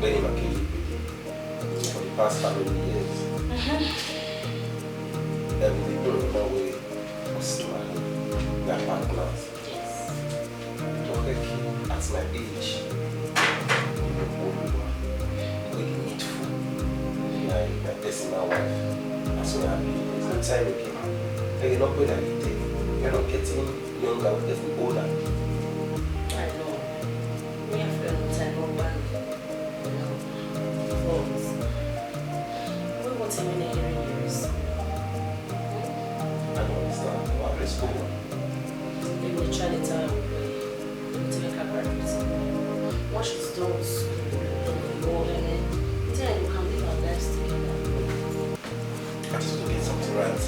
Benin Movie for the past family years. We don't know where we are partners. Yes. At my age, we needful. My personal wife. I'm so happy. It's no time again. You're not going to be there. You're not getting younger, we're getting older. I know. We have to time on band. Folks. We want him in the years. I don't understand. What is going on? They will try to tell you to make a practice. What should those involved in it? Then you can live our lives together. I just want to get something right.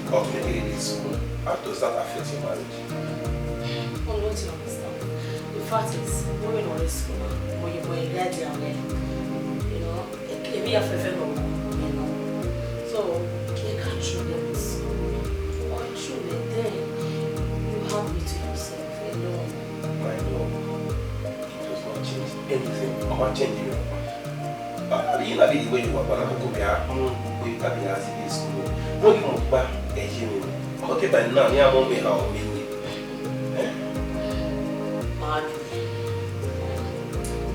Ultimately, it's how does that affect your marriage? Well, don't you understand? The fact is, we're in all this school, when you're ready down there, you know, it can be a favor, you know. So, you can't truly or truly, then you have me to yourself alone. My love, it does not change anything. I'm not changing you. I mean, the way you are, but I'm going to be as it is. No, you won't back. Okay, but now you won't be how many.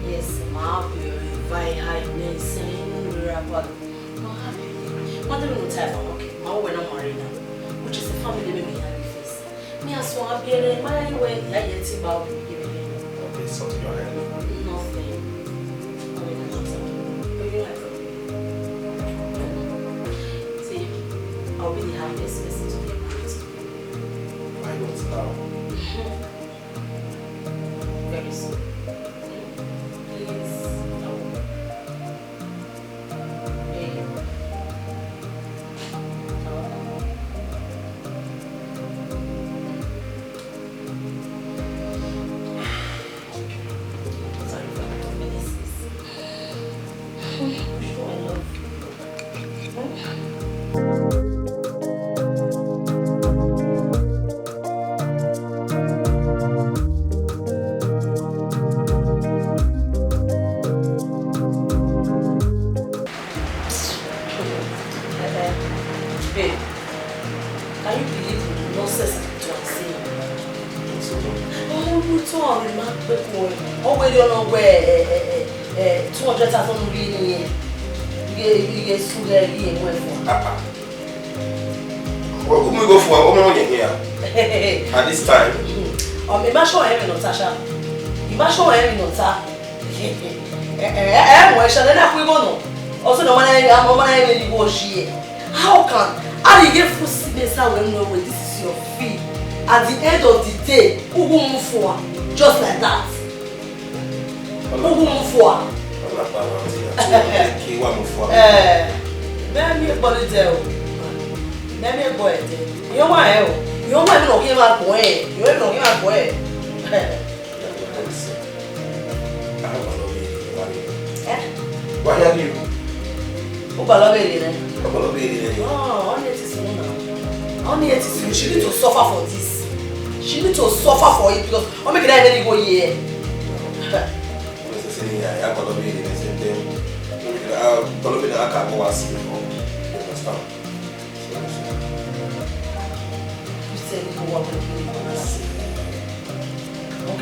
Yes, my very highness and rapper. What do you tell me? Okay, my when I'm married now, which is a family baby face. Me as well be my way. I get about okay, something you're having. Nothing. See, I'll be the happiest person to get married to. Why not now? Very soon. Please. No. Hey. Sorry for my conveniences. I'm sure I love you. Babe, can you believe the nonsense I'm saying? Oh, we told him not to go. Oh, we don't know where 200,000 really. You get sued there and went for. What we go for? What money here? At this time? Oh, me show him Natasha. You must show him Natasha. Well, shall I not go no? Also, no one I negotiate. How can I get full sickness when no way this is your fee? At the end of the day, who will move for? Just like that. Who will move for? Let me body tell. Let me boy. You want hell? You want to give up boy? You want to give up boy? Why have you? Who believe it? Oh, only it is only it is. She need to suffer for this. She need to suffer for it because I'm making that any go here.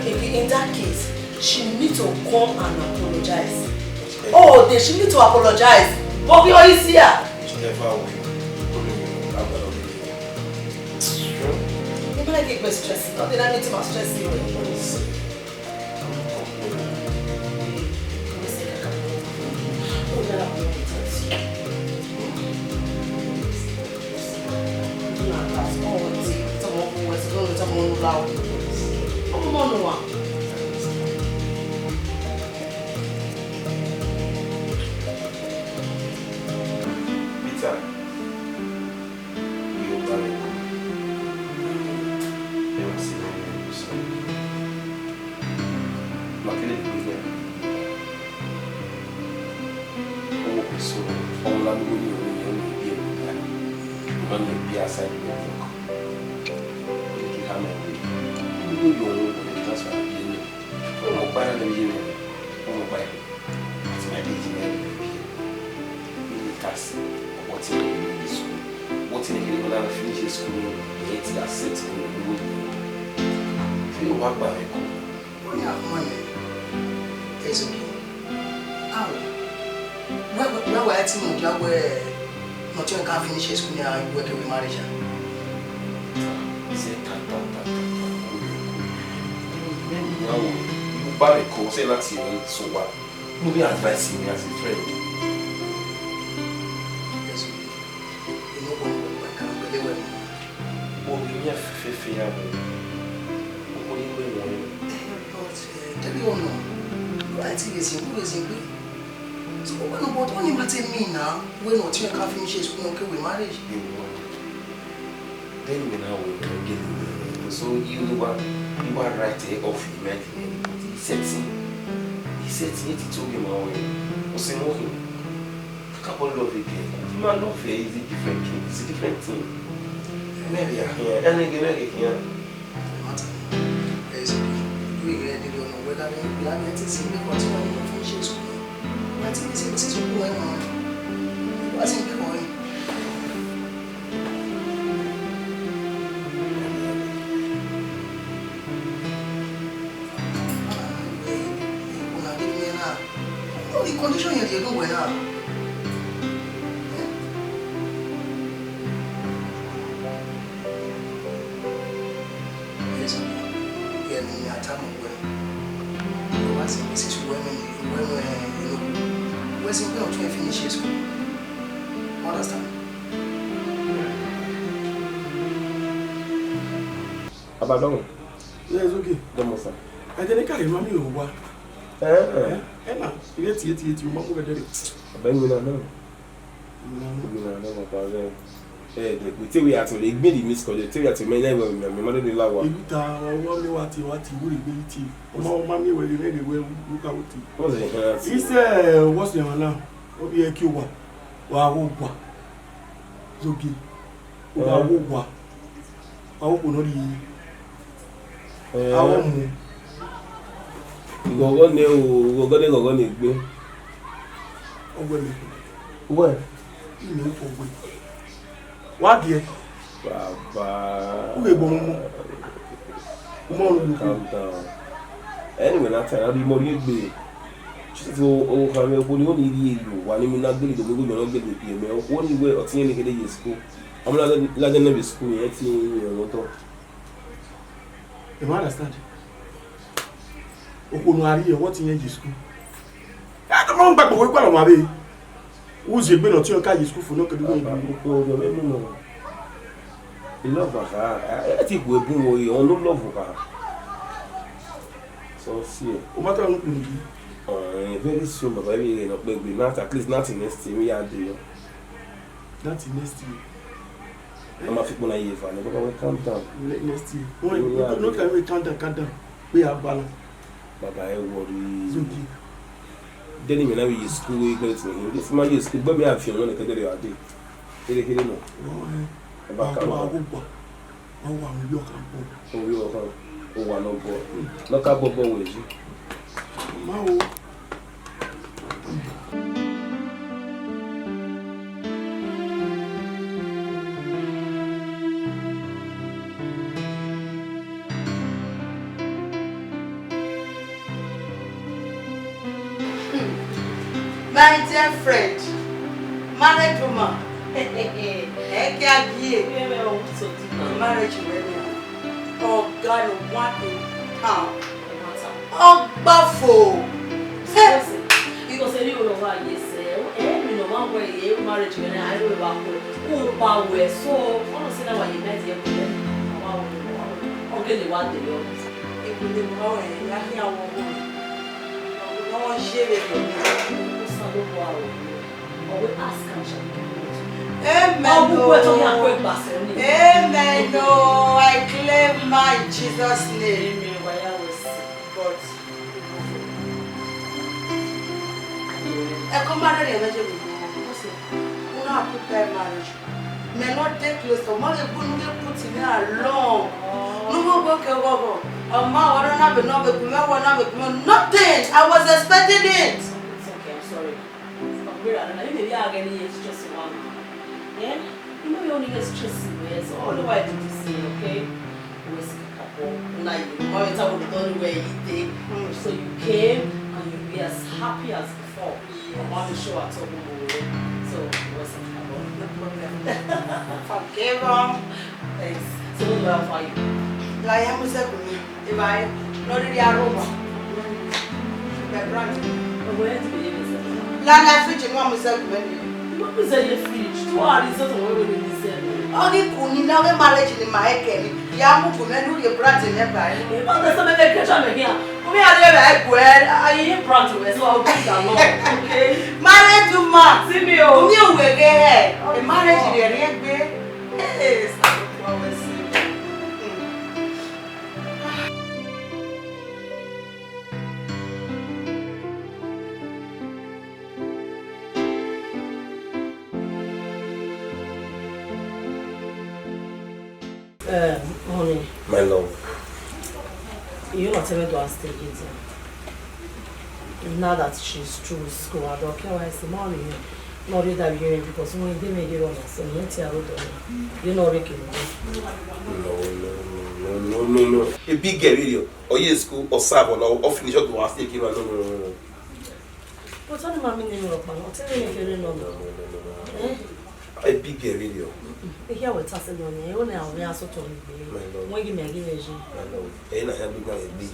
Okay, in that case, she need to come and apologize. Oh, she need to apologize. But we are here. I'm going to get my stress. Not that I need to stress you. Peter, you marry. Never seen any of you, son. Luckily, we get. Oh, so all I'm going to do is be aside the work. You have my way. You know your own, that's what I'm doing. I'm not buying them here. school, it's that set school. You work by me. Yeah, money. It's okay. How? Where were I telling you where not you can't finish school now and work with marriage? Now, you buy a course and that's even so what? You be advising me as a friend. Yes, you know what I can't believe it. Oh, you have fair. But tell you no, I think it's simple. So what about only matter me now? When not you can't finish school okay with marriage? Then we now will get it. So you are right off immediately. He said it to him away. Was he walking? Couple of it. Man love is a different thing. It's a different thing. Maybe here and again here. We don't know whether we are going to see me continue to finish school. I think this is going on. What's in the way? The condition you're doing well now. Yes, yeah, me at time when you are saying this is when we're simply not trying to finish school. Understand? Abadon. Yes, okay. Domosa. I didn't carry mommy over. Emma, you must go there. Ben, we don't know. We tell we are to the mid miscall, tell you to my neighbor, my mother in law. You what you will be tea. Mammy, where you ready, where look out. What's it? He said, what's the one now? What be a Cuba? Wow, Zoki. Wow, I hope not you. Go on there, go on there. Where? You know, what dear? Baba. Who Calm down. Anyway, that time I'll be more big. Just oh, come here, only you. One minute, not going to go not get with you. Only way or seeing the school. I'm not letting them be school yet. You understand? Okonuari, what in your school? I don't know back what I'm away. Who's your been or your car school for no good? You love her. I think we're being we all no love her. So, see, very soon, but maybe not at least not in next year. We are there. Not in next year. I'm a fit when I hear for never going to calm down. Next year. No, can we count down? We have balance. Baba, I worry. Then you know you school we go to this man you school, but me have few money to do your day. He no. About come on. Oh, we walk on. Oh, we walk on. Oh, one no boy. Look up bobo with you. Mao. My dear friend, married woman. Marriage woman. Oh God, what in town? Oh, Buffalo. Because you know what you say, you know one way you marriage when I will walk with power. So, honestly, now you met your okay, what do you if we didn't know it, I hear one woman. No one share it. Or we ask him. Amen. Amen. No, I claim my Jesus' name. But I come marry the marriage. We not prepare marriage. May not take close to money. Put in along. No more work. Nothing. I was expecting it. It's okay. I'm sorry. Maybe I get it's just one. Yeah. You You know you only get stressed away, so all the while did you say, okay? Now you monitor what the only way you did. So you came and you be as happy as before. Your mommy show at all. So it wasn't about no problem. Forgive him. Thanks. So what do I for you? Like I'm saying, if I know the aroma, my brand. Where to be able to Like I fridge, mom is saying, what is in your fridge? Two hours is not what we need to say. only Kuni now a marriage in my head. Yamu Kumen, your brand in your body. But there's some vacation again. We are there, well, I ain't proud to it, so I'll bring that along. Okay? Married to ma. See me, oh. You will get a marriage in the real bed. Yes, I always say. Honey. My love. You're not even going to stay easy. Now that she's through school, I don't care why I say money. Not really that you're because when they made it on us, and you're not making No. A big video, or yes, school, or serve, or finish up to us taking no. What's on my name of man? I'll tell you if you don't know. A big video. Here we're tossing on you, only I'll be also told me. When you make it, And I have become a big.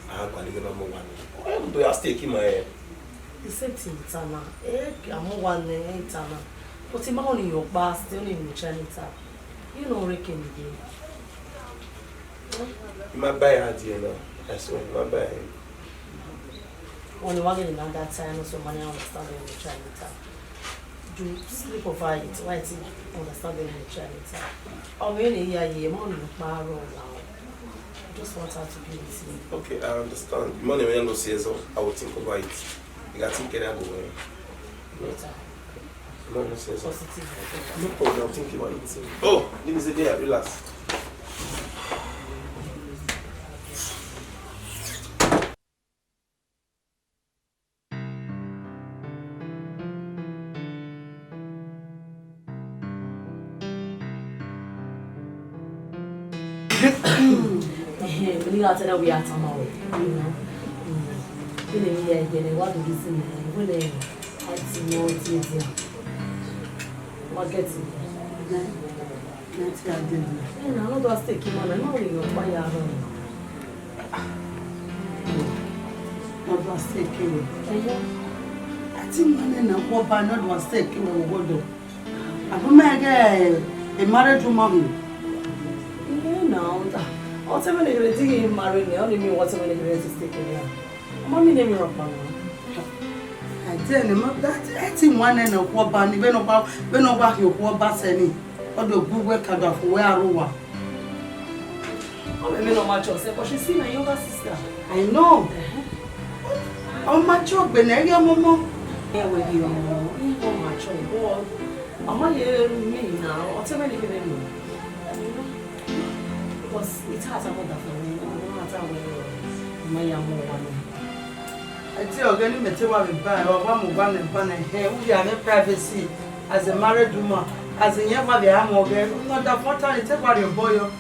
I have got number one. Do I stake in my head? the same thing, Tana. I'm one name, Tana. But in morning, your bar still in the Chinese tap. You know, reckon again. You might buy a deal now. I swear, you might buy. Only one in that time, so money understanding in the Chinese tap. Do sleep over it, why it's understanding in the Chinese tap. Or when you money, borrow now. Just want her to be with me. Okay, I understand. The money when I go see so I will think about it. You got to think that go away. No, no, say so. Positive. No problem, I'll think about it. Oh, give me the day, relax. We got to know we are tomorrow, you know. What do you see? When they had to know it's easier. What gets it? And I know those taking on and only your fire. Not was taking. I think man and hope I not was taking over. I'm a married woman. You know, what's when you're getting married, only me what's when you're taking here. Mommy name me rock man. I tell him that I think one and a woman, even about your poor bassini, or the good work out of where I was. Oh, maybe not much of but she's seen my younger sister. I know. Oh, my job, Benin, Momo. Here with you, oh, my child. I'm not hearing me now. What's when you're getting me? Because it has a mother for me. I don't matter where my young woman. I tell you, getting material with buy or one and here. We have a privacy as a married woman, as a young mother. I'm okay. Not that much time. Take what your boy. I'll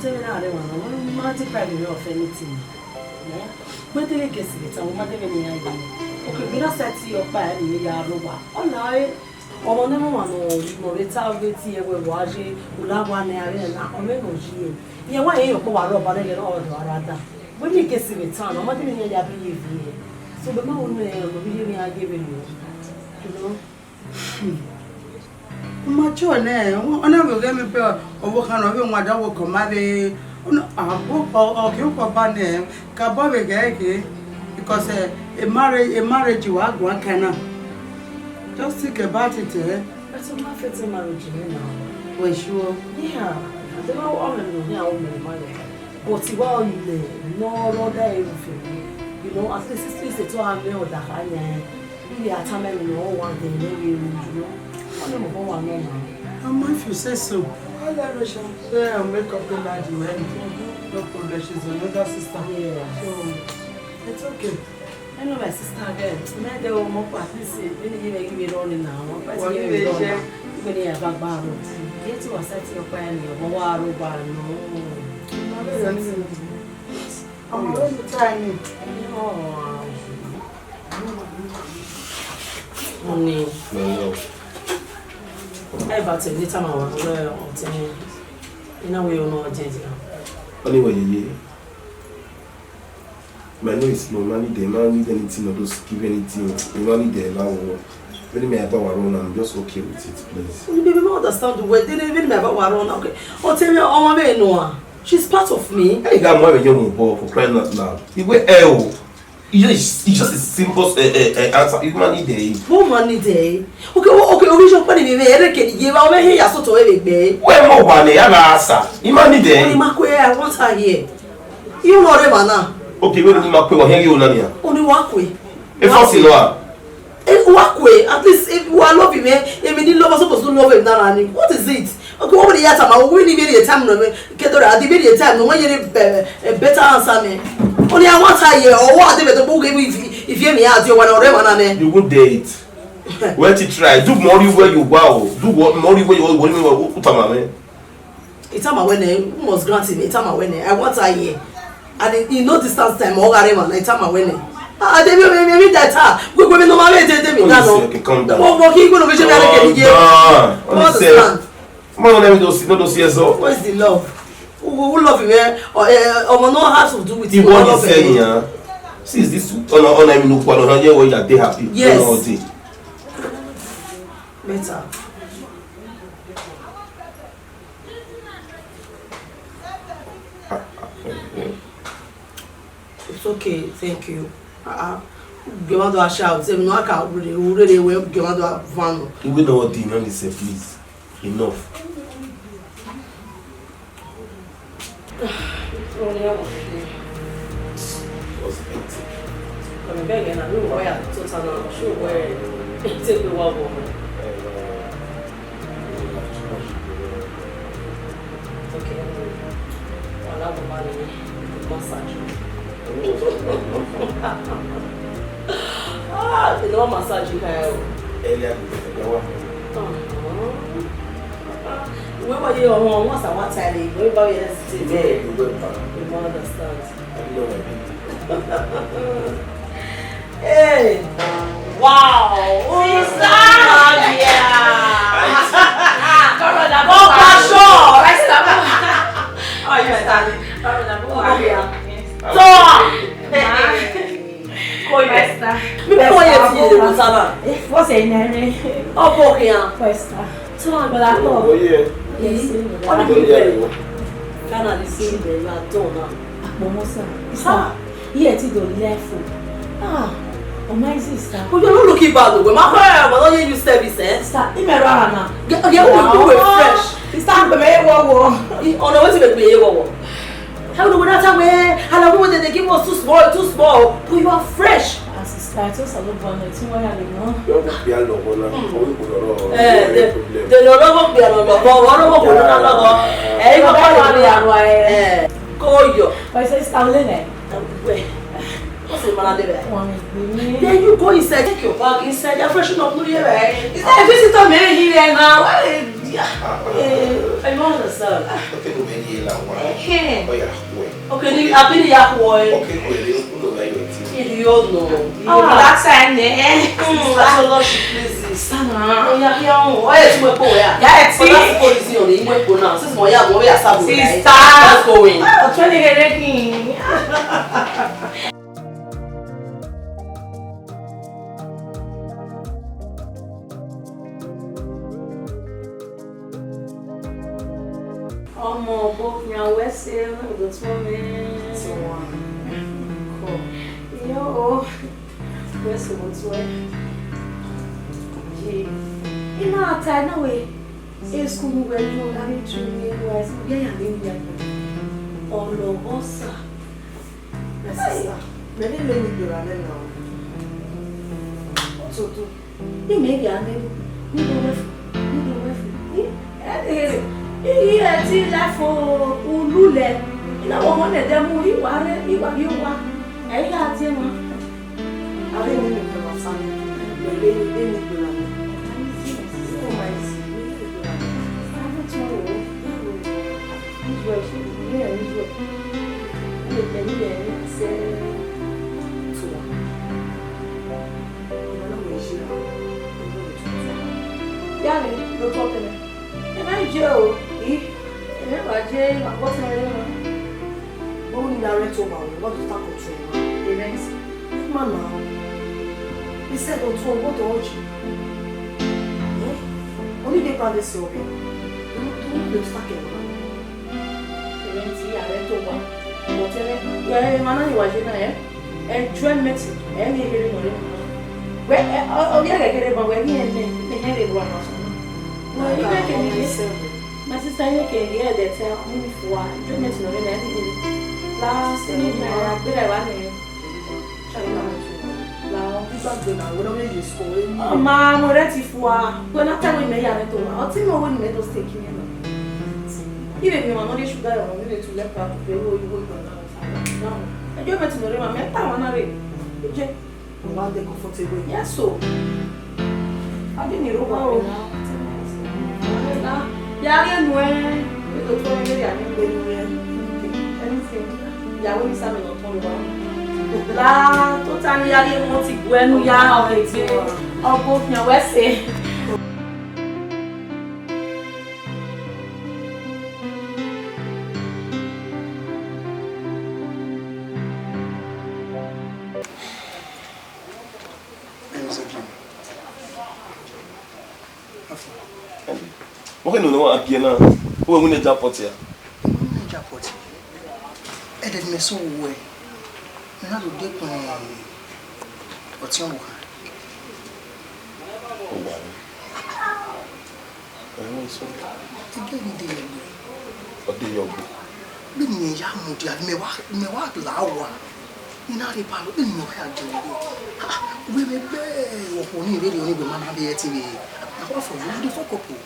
tell you now, I don't want to private of anything. Yeah? But then it gets it. I'm not even idea. Okay, we don't set your bed in the yard. Oh, no. Oh, no one or retaliate here with Waji, Ulawan, and Omegoji. Yeah, why you go out of it all, rather? When you get to the town, I'm not even here to be here. So the mountain really are giving you. You know? Mature now, and I will get me pair or what kind of him what I will come at a book or kill for banner, Kababe Gaggy, because a marriage you are one cannot. Just think about it, eh? That's a perfect marriage, you know. Well, sure. Yeah, I don't know all of them now, money. But while you live, no day you know, at least it's a 200 million that I really are telling you all one day, maybe you know. I don't know what I know. How much you say so? Yeah, I'll make up the night you went. No problem, she's another sister. Yeah, so it's okay. I know my sister again. They will more at least when you give it on now. What you When you have a bar, get to a set of pen, your war, I'm going to try me. Only. No. About every time I was in a way or not. Anyway, my name is no money, they don't need anything or just give anything. You don't need them now. When me about Warona, I'm just okay with it, please. You don't understand the way they didn't even about Warona. Okay. Oh, tell me, oh, my no. She's part of me. I got more than young boy for crying out loud. The way it's just a simple answer. You money day. Who money day? Okay, we should put it in there. Can you give out here? So to every day. Where more money? I'm answer. You money day. Only Makwe, I want her here. You know them now. Okay, when you Makwe or here you Nania. Only Wakwe. If I see no. Wakwe, at least if you are loving me, if you love us supposed to love him now. What is it? Okay, what the time? I will really be a time. Get at the very time. No one a better answer me. Only I want her here, or what? The book if you me out, you want to you would date. Where to try? Do more where you wow. Do what more where you want to put on. It's time I went who must grant me. It's time I went I want her here. And in no distance time, or it's time I went Ah, they maybe that we go no matter they me now. Calm down. What he going to be understand. Let me see so. What is the love? Who love you or no has to do with you? What you saying, yeah? Since this on I mean look where you are happy. Yes. Better. It's okay, thank you. Give out a shout. Say no, I can't really well give out a van. You will know what the man is, please. Enough. I'm begging. I know why I totally sure where it's in the world. Okay. I'll have a money massage. You know massage you have. Where were you on once I want to where about yesterday? You don't understand. Hey! Wow! Sister! Yeah! Oh, you standing. What's your name? Oh, Bokia. So, but I thought. Oh, yeah. Yes. What do you do? Can I see the Latona? Momosa. Here to the left. Ah, oh, my sister. Oh, you're not looking bad. My hair, but don't you service, eh? Start. Imerana. Get fresh. Start the way. Oh, no, what's it be? How do we not away? How long would they give us too small? But you are fresh. Status of the bonnet, you want to know? The then you go inside, take your bag inside, you're freshen up, no, you're right. Is that a visitor man here now? I don't understand. Okay, I've been here. You know. That's an that's a lot of places. Oh, yeah, why is my boy? Yeah, it's policy on the weapon now. Since my young boy has start going. I'm trying to get ready. Oh, my book, now we're saying that's woman. So cool. Yo, where's the one's way? In our time, no way. It's school where you are having to me, was yeah, oh, no, Ossa. That's many you are now. So, you may be a name. You left for Ulule. In our one of them, you are. I got him. I didn't know from my son. Don't talk to me. And I Joe, I Jay, what's my name? Only direct over, what to start control. Events. Man now. He said, oh, what to watch? Only they privacy of you. Don't start it. Events, direct over. Whatever. Yeah, man, you watch it, and dream it, and you hear it. Where, oh, yeah, I get it, but we're here and they had it one or something. No, you can't listen. My sister can hear that tell me for dream it, no, and last thing I did, I want to now, people now, we don't need to school. Oh, man, we're ready for when I tell you, may I do? I'll tell you when made us take you. Even your money should die on you to let out the way you go. No, I don't want to know my mental one away. You want the comfortable? Yes, so I didn't know now. Yeah, I know. We don't want to get anything. Yeah, we said we don't talk about. La totally ali mo ti gbenu ya o ti obo fi an wese mo no no apie na o we na japot ya japot e de me so we na do de kon o ti on wa o wa e so e de de o de yo bi ni ya mu dia me wa la wa ni na re pa lo bi ni o ya de we me be o ko ni re ni be mama be ti be na wa for you dey for couple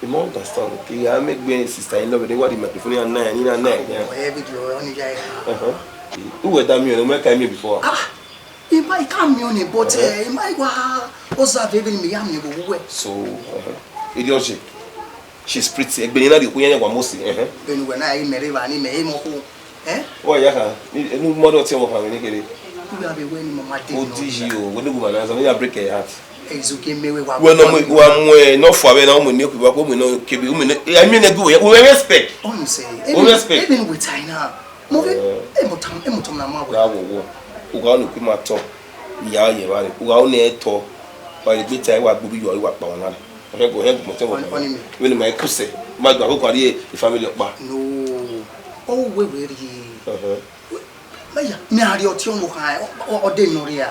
you must understand okay I make being sister in love with what the microphone and nine yeah oh every day on ya who were that me no make me before he might come on a but he might observe even me am go we so idiocy she's pretty egbeni na di ko yen wa mosi benu we na I mere ba ni me mo ko oh ya ka enu modo ti mo fa me ni kere you have a when mama dey no digi o we no go man so ya break your heart ezuke mewe wa we no wa mu no fo abe na mo ni okuba ko mo no kebi mo I mean we respect on say respect even with China mo ve emotom na ma we wo uga no ku ma to ya ye ba uga o na to ba le gbe tai wa gbobi yo wa pa won na o go mo te wo we ni ma ku se ma gba ko kwari e family pa no oh we ri maya mi ari o ti on wo kan o de no ri a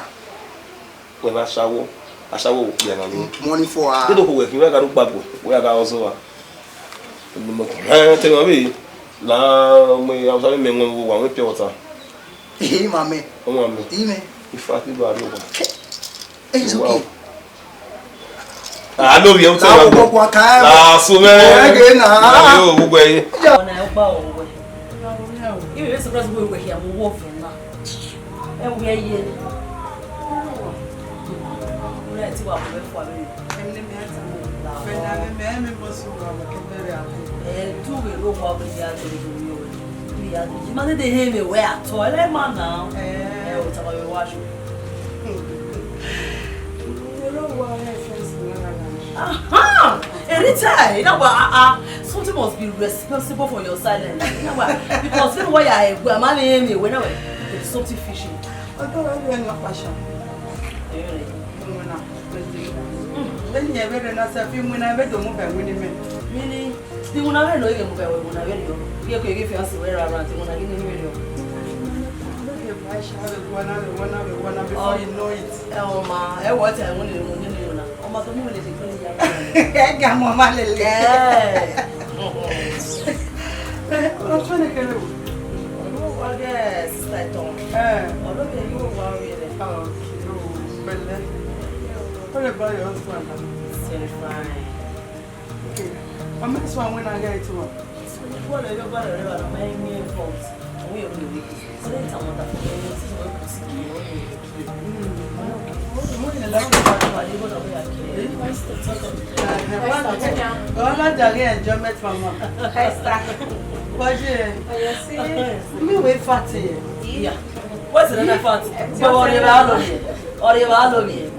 we na sawo asawo ya na mi money for they do we ki we ga do gbagbo we ga ozo wa ni mo te mo bi la mo ya so me won wa we pure water mame o mame ime ifati do ari o it's okay no bi o te wa la so me na yo gbogbo e ona e gba o we iwe we surprise we here mo wo fun na e we ye ti wa mo fo abi emne me ata mo la fe na me bosu wa mo ke bere apo tu we ro wa bi ya de yo bi ya de ma de he me we ato ele ma na o ta wa we wa sho ro wa e friends na aha anytime you know what something must be responsible for your silence you know what because you know why I go am na me we na we it's something fishy o do we no passion then you better not say when I bet move and win me. Meaning, the one I know you move away when I read you. You can give us where around when I didn't hear you. Oh, you know it. Oh, ma, I want I want you. Oh, my God, is it? I got more money. Yeah. I'm trying to get you. Oh, yes, I don't. Oh, look at you, worried. Oh, no, what about your husband? Very fine. Okay. I'm this one when I get to work. So what are you going to do? My main fault. We are really. So then I want to this is what we see. Okay. Like enjoyment for mom. Me wait fatty. Yeah. What's the other fatty? Or you are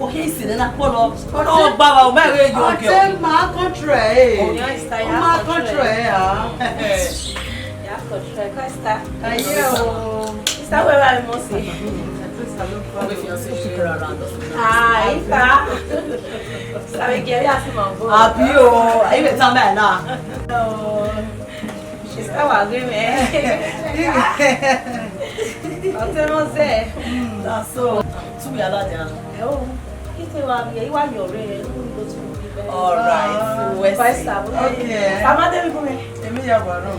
Okay, see, then I follow. Oh, Baba, where are you going? Tell my country. Oh, yeah, it's time. My country, yeah, country. Costa. Ayo. Is that where I must say? Ah, Ita. Sabe que ele assim não vou. Apio, aí vai também lá. Estava agora, até não sei. Tá só. Tu me ala já. Eu, que tem lá, e aí o aviões, All right. Vai estar. Okay. Tá mandando comer. Emi ya baro.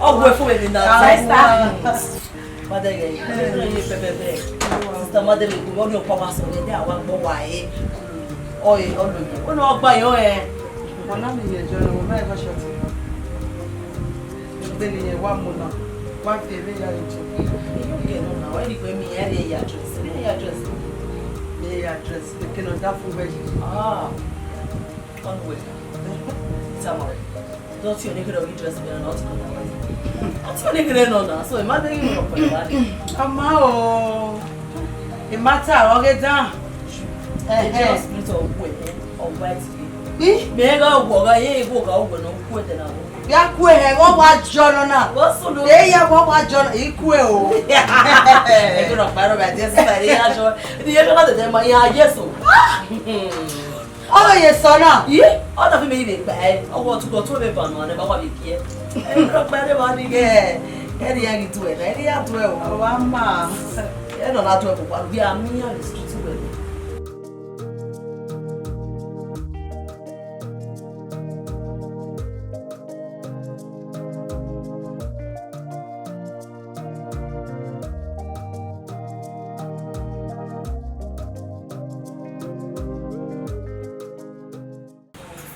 Oh, vou fumar ainda. Vai estar. Madege. Pepe. Sister Madege, go on your power so dey awa gbo wa e. Oye, oloye. O no gba yo e. Mo na mi ye jo no mo e go shot. Beni ye wa mo na. Wa fi ebe ya ncho. You get no na. Why di pe mi e ya dress. Me ya dress. Me ya dress. The kind of that full version. Ah. On way. Samore. Don't you nigga of dress me not go. What's your nigga no na? So imagine you no for that. Ama o. It matter o get down. Just split of way of white. Me go go ga ye go ga go no ku e na. Ya ku e won wa jono na. Wo so do. Dey ya won wa jono iku e o. E go no pa ro ba dey say ya jo. Di ye no dey ma ya yeso. Oh yes so na. Ye, all of me dey gba. O go to go to be ban one e ba wa be kie. E ro pa re ba ni ge. E di ya gi to e na. E di ya to e o. Wa ma. E no na to e po pa bi a mi ya is to we.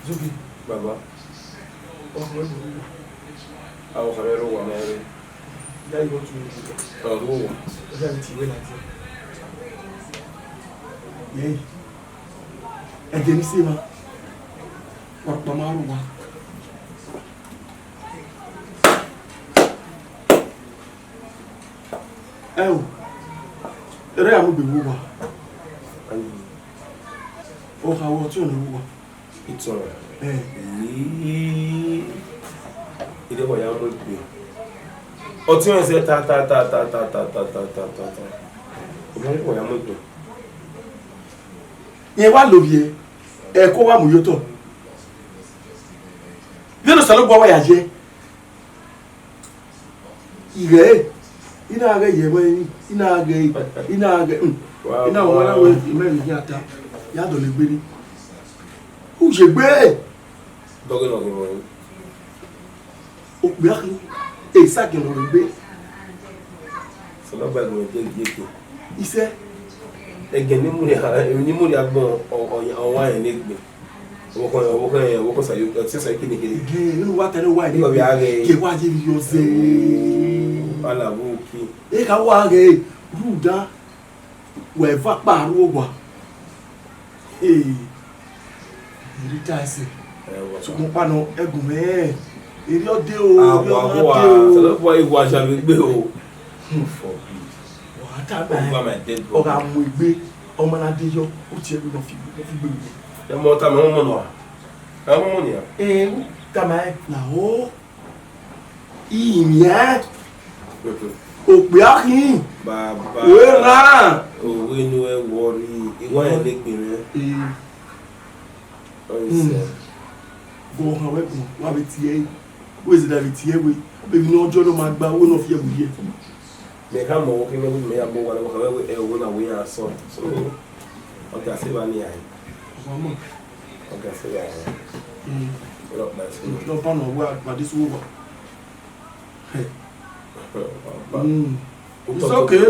Zubi, Baba, ọkọ ẹ̀rọ àwọn ọ̀rẹ́ rẹ̀ wà náà rẹ̀. ìyá ìwọ̀n tún ní ìgbà. Ọ̀rọ̀ wà. Ọjọ́ àti ìwé láti. Yẹ́yì, ẹ̀jẹ̀ ní sí ma, pàpà máa rò wá. Ẹ o, eré àwọn òbèwò wa, ọkọ̀ àwọn ọtí ọ̀nà wò wá. Ìtàn Ẹ ilé wọ̀ ya mọ̀ pé ọtí wọn ṣe ta. Obìnrin wọ̀ ya mọ̀ pé. yẹn wá lórí ẹ kó wá mú yótọ̀. Bí ẹnu sọ̀rọ̀ gbọ́ wáyà jẹ́, ìrẹ́ iná rẹ̀ yẹ̀ mọ́ ẹni, iná àwọn aláwọ̀ ìmẹ́rin ní ata, yàtọ̀ lè gbé ní. Ó ṣe gbé Dọ́gẹ́ náà gbọ́ yín. òpè ákí, èsàkì lọ́rọ̀ gbé Sọlọ́gbà ìgbìmọ̀ jẹ́ ìgbéke. iṣẹ́. Ẹgẹ̀ nímúri agbọ̀n ọ̀wọ́ àyẹ̀ ní ìgbìn. Ọwọ́kọ̀ sàyọ́ kí ni kiri. Ìgé nínú wá tẹ́lẹ̀ wá ní Nígbà bí ààrẹ kí wá jẹ́ yọ zẹ́. alàbò kí. Ẹ ká wá rẹ̀ rúdá wẹ̀fà pààrọ̀ wà. Èrí tá ẹsẹ̀. Ṣùgbọ́n pàna ẹgùn mẹ́ẹ̀. Èrí ọdẹ o, èrí ọmọdé o. Sọlọ́pọ̀ ìwà àṣàgbégbé o. Wà á dàgbà ẹ̀. Ọ̀rọ̀ àmọ̀ ìgbé ọmọládé yọ, ó ti ẹgbẹ́ lọ fi gbé gbé. Ẹ mọ ta mọ́ mọ́ nù. Ẹ mọ́ mọ́ nìyà. Ewu tàmà ẹ̀ làwọ̀ ìyẹn òpè ákìn Bàbá òwe rán. òwe ni ẹ wọrí ìwọ́n ẹ̀ lẹ́gbẹ̀rẹ̀. Bọ̀ ọ̀hún ẹ̀kùn wà bẹ tiẹ̀ wíwèé sì dàbí tiẹ̀ wé bẹ́ẹ̀ ni ọjọ́ ló máa gba owó náà fi ẹ̀wù yẹ. Mẹ ká mọ̀ wọ́n kí mẹ́wọ́n mẹ́yà bọ̀ wọ́n kọ́ ẹ̀ wọ́n náà wọ́n yà sọ. Ọ̀gá síbà ní àyè. Ọ̀gá síbà ní àyè. Lọ bá náà wọ àgbàdé sówó wà. It's okay.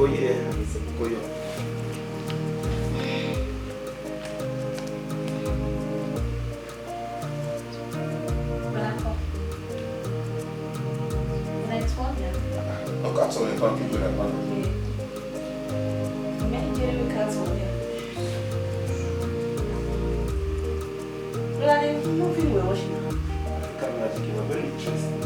Oye, koyo. Ọkà sọ̀rọ̀ ìfọ̀n kí n gbéra pa. Regarding movie we're watching now. African magic, you know, very interesting.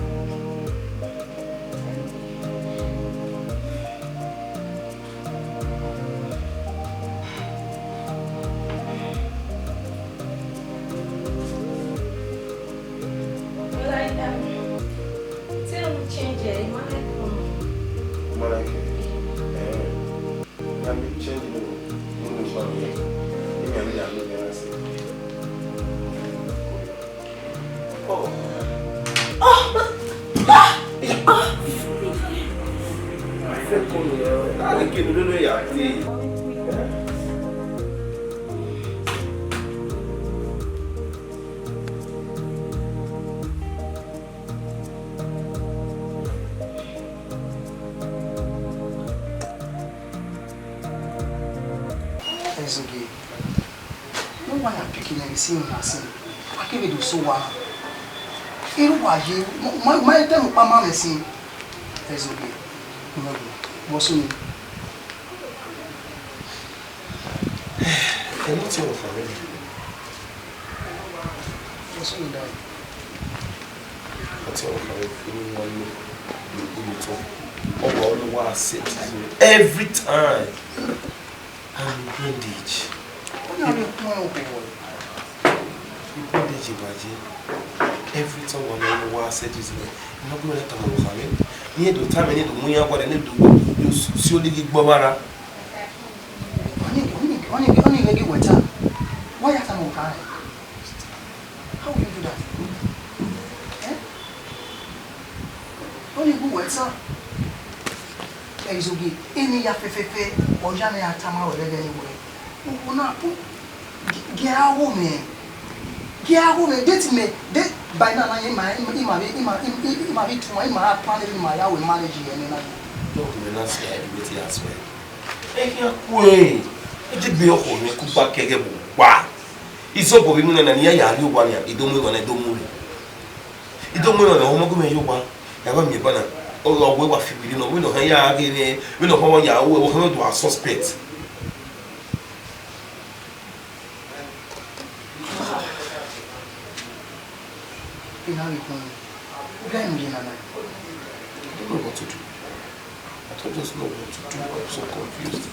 It's okay. No one are picking and seeing us. I can't do so well. My time, my mom is saying, it's okay. What's on? Can you tell us already? What's on that? What's your favorite? Every time I'm in bondage. Every time I'm in settles me. I'm not going to tell you. Near the time I need to move what I need to do. Surely get Bobara. Only lady went up. Why are you crying? How will you do that? Only who went up? Is okay. Any yafefe or Jane Atama or anyway. Who not put get a woman. Get a woman, date me, date by now. In my planning in my hour managing and another. Don't be not scared with it as well. Hey, way. It be a whole Kupa Kegabo. Why? It's so for women and Yaya, you want it. Don't move on, I don't move. It don't move on the home you want. I want me banner. Oh, we were feeling, we know how again, we know how you will come to our suspect. You know, I don't know what to do. I don't just know what to do. I'm so confused.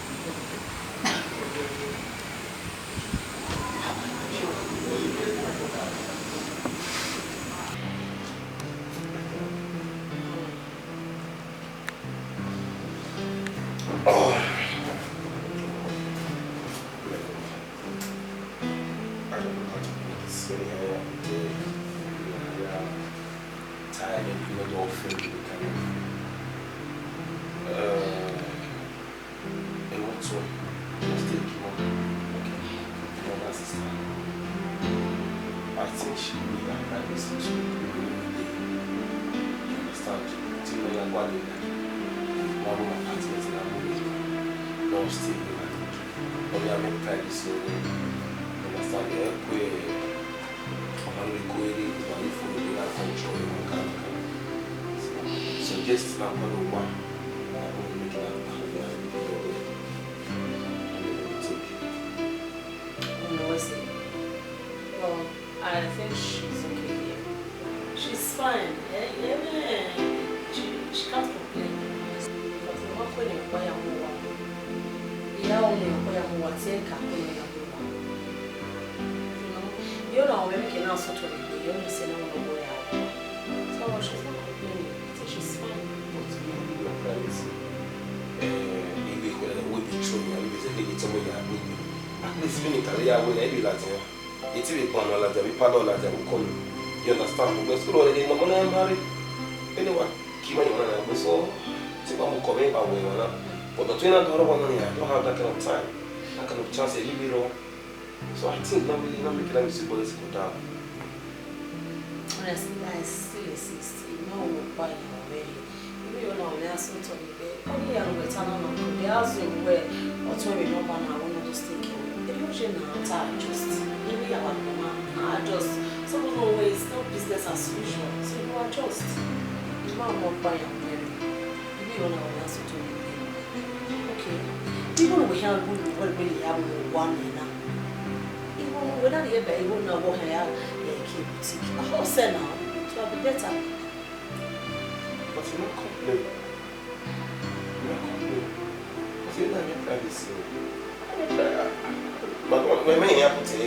You understand? Because already no one married. Anyone keep on your so take on coming about way on. But the twin and the other one I don't have that kind of time. That kind of chance a little. So I think not making them see boys go down. Honestly, I still exist. You know why already. You know we are so told only I'm going to turn on the house where or to be no man I want to just take it. The usual now just maybe about I just some of the ways no business as usual. So you adjust. You know what buy and marry. You know we are so told okay. Even we have good really have one now. Even when I hear baby, who know what I keep boutique. I hope say now it will be better. But you not complain. But you not your privacy. But when I happen to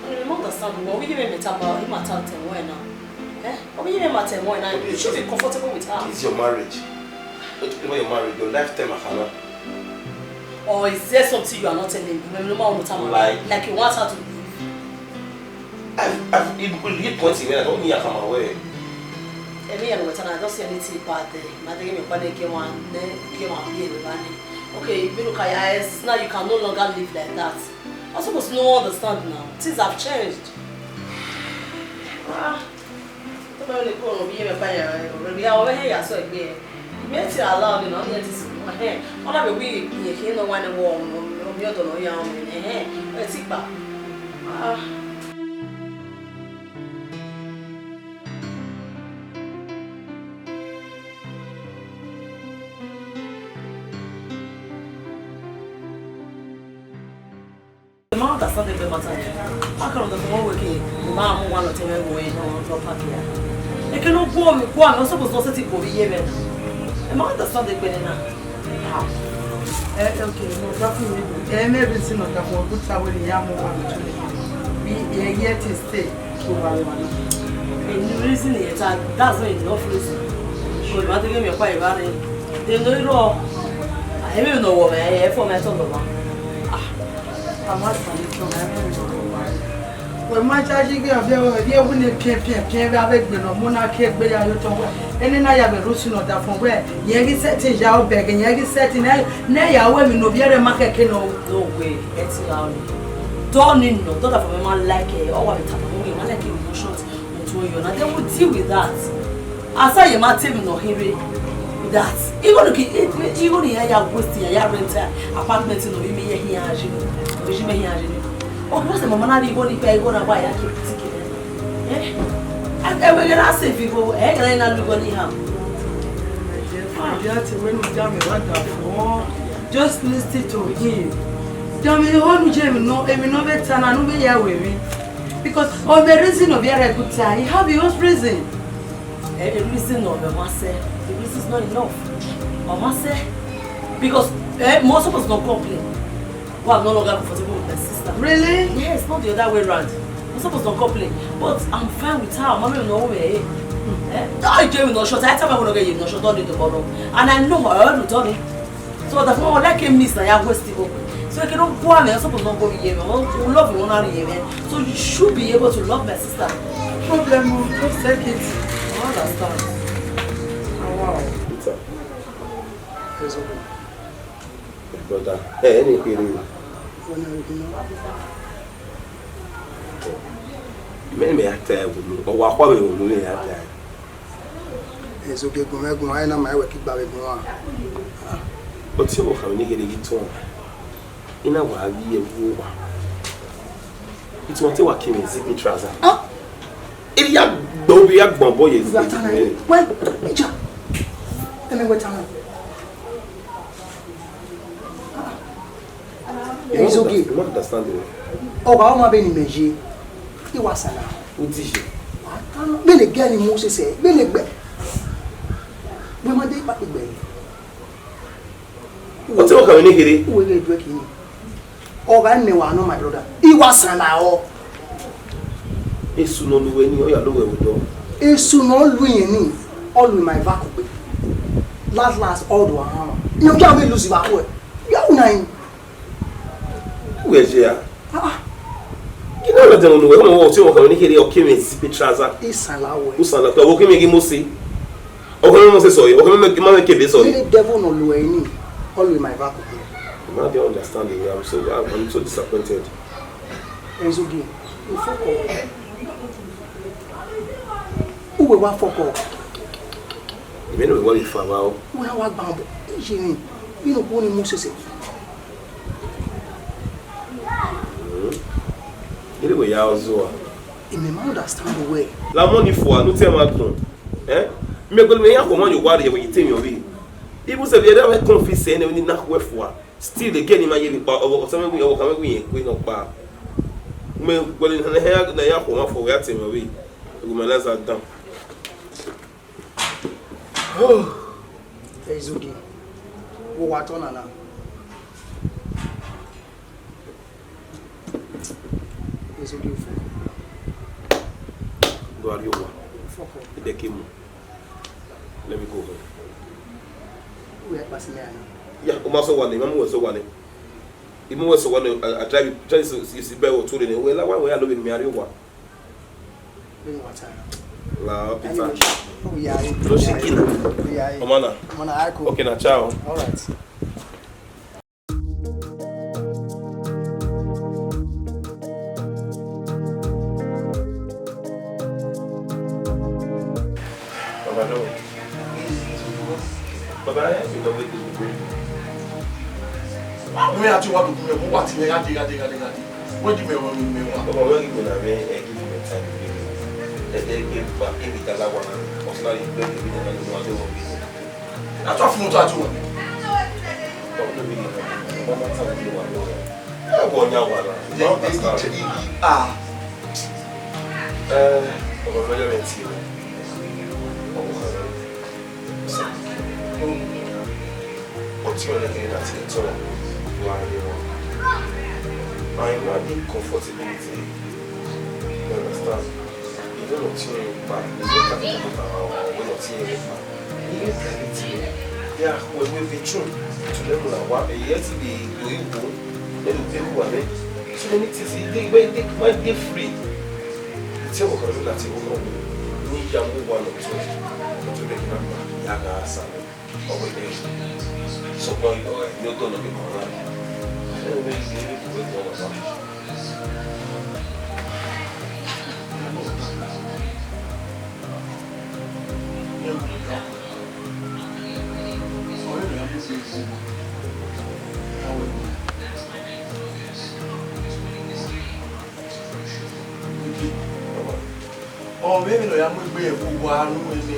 I don't understand what we even met about him at all now. What we even matter more now? You should be comfortable with her. It's your marriage. Don't your marriage, your lifetime of or is there something you are not telling me? Like you want her to leave? I've really points in I don't need to come away. I don't see anything bad there. I think okay, if you look at your eyes, now you can no longer live like that. I'm supposed to no understand now. Things have changed. Meti allowed in on this hair. All of a week, you can't know when a warm or you don't know young in a hair. Let's see back. The mouth that's not the better. I can't have more working. The mom one or two away on property. They cannot go on. I'm supposed to sit for the year. I'm understanding better now. Okay, no, definitely. Maybe it's not a good travel in Yamu. We are here to stay. And the reason is that that's not enough reason. Because you want to give me a quiet running. They know it all. I don't know what I have for my son. I'm not going to when my charge you have there when they came avec the monarchy, and then I have a routine of that from where Yagi set in Yao bag and Yagi set in Naya women no beer market no way. It's loud. Don't need no daughter from a man like a or what man like emotions to you. And they will deal with that. As I am at him no hearing that. Even here, wasting a renter apartment in the here. Oh, what's the moment you go to pay go to buy a ticket? And we're going to say people, and I'm going to have. Just listen to him. Tell me, oh, Jim, no, I'm not better than I know we are with me. Because of the reason of your good time, you have your reason. The reason of the master, the reason is not enough. Or master, because most of us don't complain. Well, I'm no longer comfortable with my sister. Really? Yes, not the other way around. I'm supposed to complain, but I'm fine with her. Mommy will know where. I do no shot. I tell me when I get no shot on the bottom, and I know I already done it. So the phone like him miss, I have wasted open. So I cannot go on. I'm supposed to go here. I love you, not so you should be able to love my sister. Problem, just take it. I understand. Oh wow. It's okay. Brother, hey, any period. Many act with me, or walk away with me at that. It's okay, go I know my work by one. But you have any get on. In a while, ye woo. It's what you came in Sydney trouser. Oh, if you don't be a boy, is that time? Well, tell me what time. It's okay. You don't understand it. Oh, I'm not being measured. It was a lot. What is it? Been again in Moses said, been a bed. We might take back the bed. What's your community? Who will be working? Oh, I know my brother. It was an hour. It's soon on the way you are lower with them. It's soon all winning, all with my vacuum. Last, all the one. You can't be losing our word. You're nine. Where's here? You know that the way I'm watching or communicate or came in Zippy Traza. It's a lot. Who's on the walking making Mossy? Or can I say, or can I make it so? The devil no Lueni, all with my vacuum. Now they understand it. I'm so disappointed. It's okay. Who will work for call? You may worry for a while. Who will work bound? You know, only Moses. Anyway, I was you may understand the way. La money for no tell Macron. Me go me yanko man you Uwadiae when you tell me away. People say they don't confess any when not work for. Still again in my year or something we come we no ba. Me well in the hair na ya for for where team away. Woman as down. Oh, it's okay. What on now? It's okay for. Do are you one? Fuck off. The came. Let me go home. We are passing here. Yeah, almost one. Mama was so one. Even was one. I try to see better to the way. Why we are loving me? Are you one? La pizza. Oh yeah. No shaking. Yeah. Omana. Omana, cool. Okay, na ciao. All right. Baba no. Baba, you know what to do. Me ati wa do me what me ati. What do me wa? Baba, when you gonna be give me time. They give back in the Lawana. Also, you bring me the one. That's what you want to do. I'm not in comfortability. You understand? You don't know back. You don't know even clarity. Yeah, when we be true to them, what yet be doing good, they will take one. So many things they might be free. It's a work that you know. Need to move one or two to make number. Yaga San over there. So, boy, you don't know the corner. Anyway, you need to wait one of Oh, maybe no, I'm going to be one with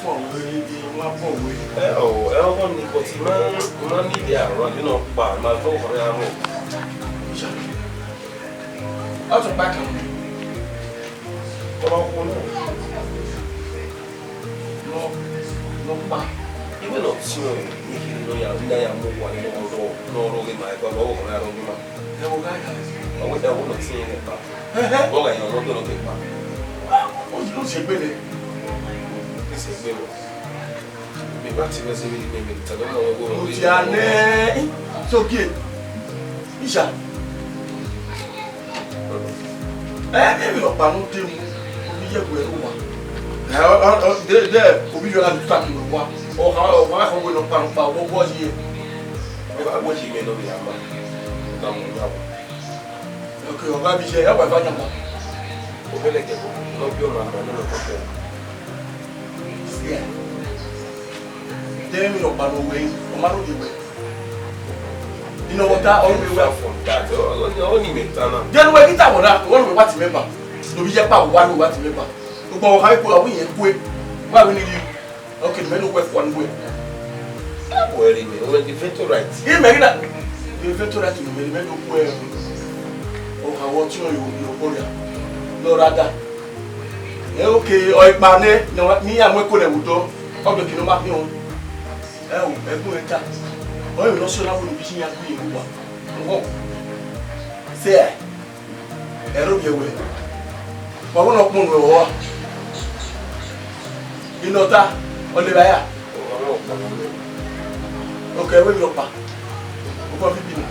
phone with my phone with. Oh, everyone because man need their run, you know, but my phone for their home. Out of back on me. No, back. Even not sure if you know you're more one no in my God over there. They will guide us. I would not see it back. Well, I know not going to take back. What's your belly? This is women. Me back to us every day. Tell them all go. Uwadiae. So good. Isha. Maybe not Panu Tim. We are going to there. We are talking about or how why we not Panu Power. What was here? What you may know the hammer. Okay, I'm going to be here. I'm going to be yeah. Tell me about the way, no matter the way. You know what that only way from that. Only make Tana. Then we get that one we want to remember. No be just one we want to remember. But how people are we in way? Why we need you? Okay, men who work one way. Well, when the veto right. He make that. The veto right to me, men who wear. Oh, how what you know no rather. Okay, or Mane, no, me and my colleague, or the Kino Magnon. Oh, a good cat. Oh, you're not sure I wouldn't be seeing you. Say, I don't get away. But one of them, you know that, only there. Okay, where you're back. What have you been?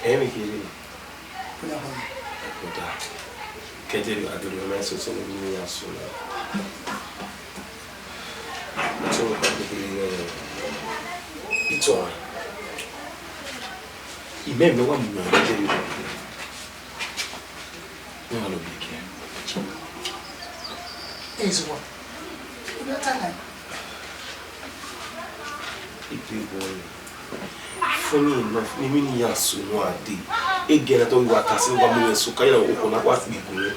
Emi kiri. Kuna home. Oda. Kejeli adoro na so so ni aso. So ko kiri ito. Ime me wa mu na kejeli. No no be here. Is what? You time. Funny enough, me mean yes no ade. Again I don't want to say what me so kind of open up what me go.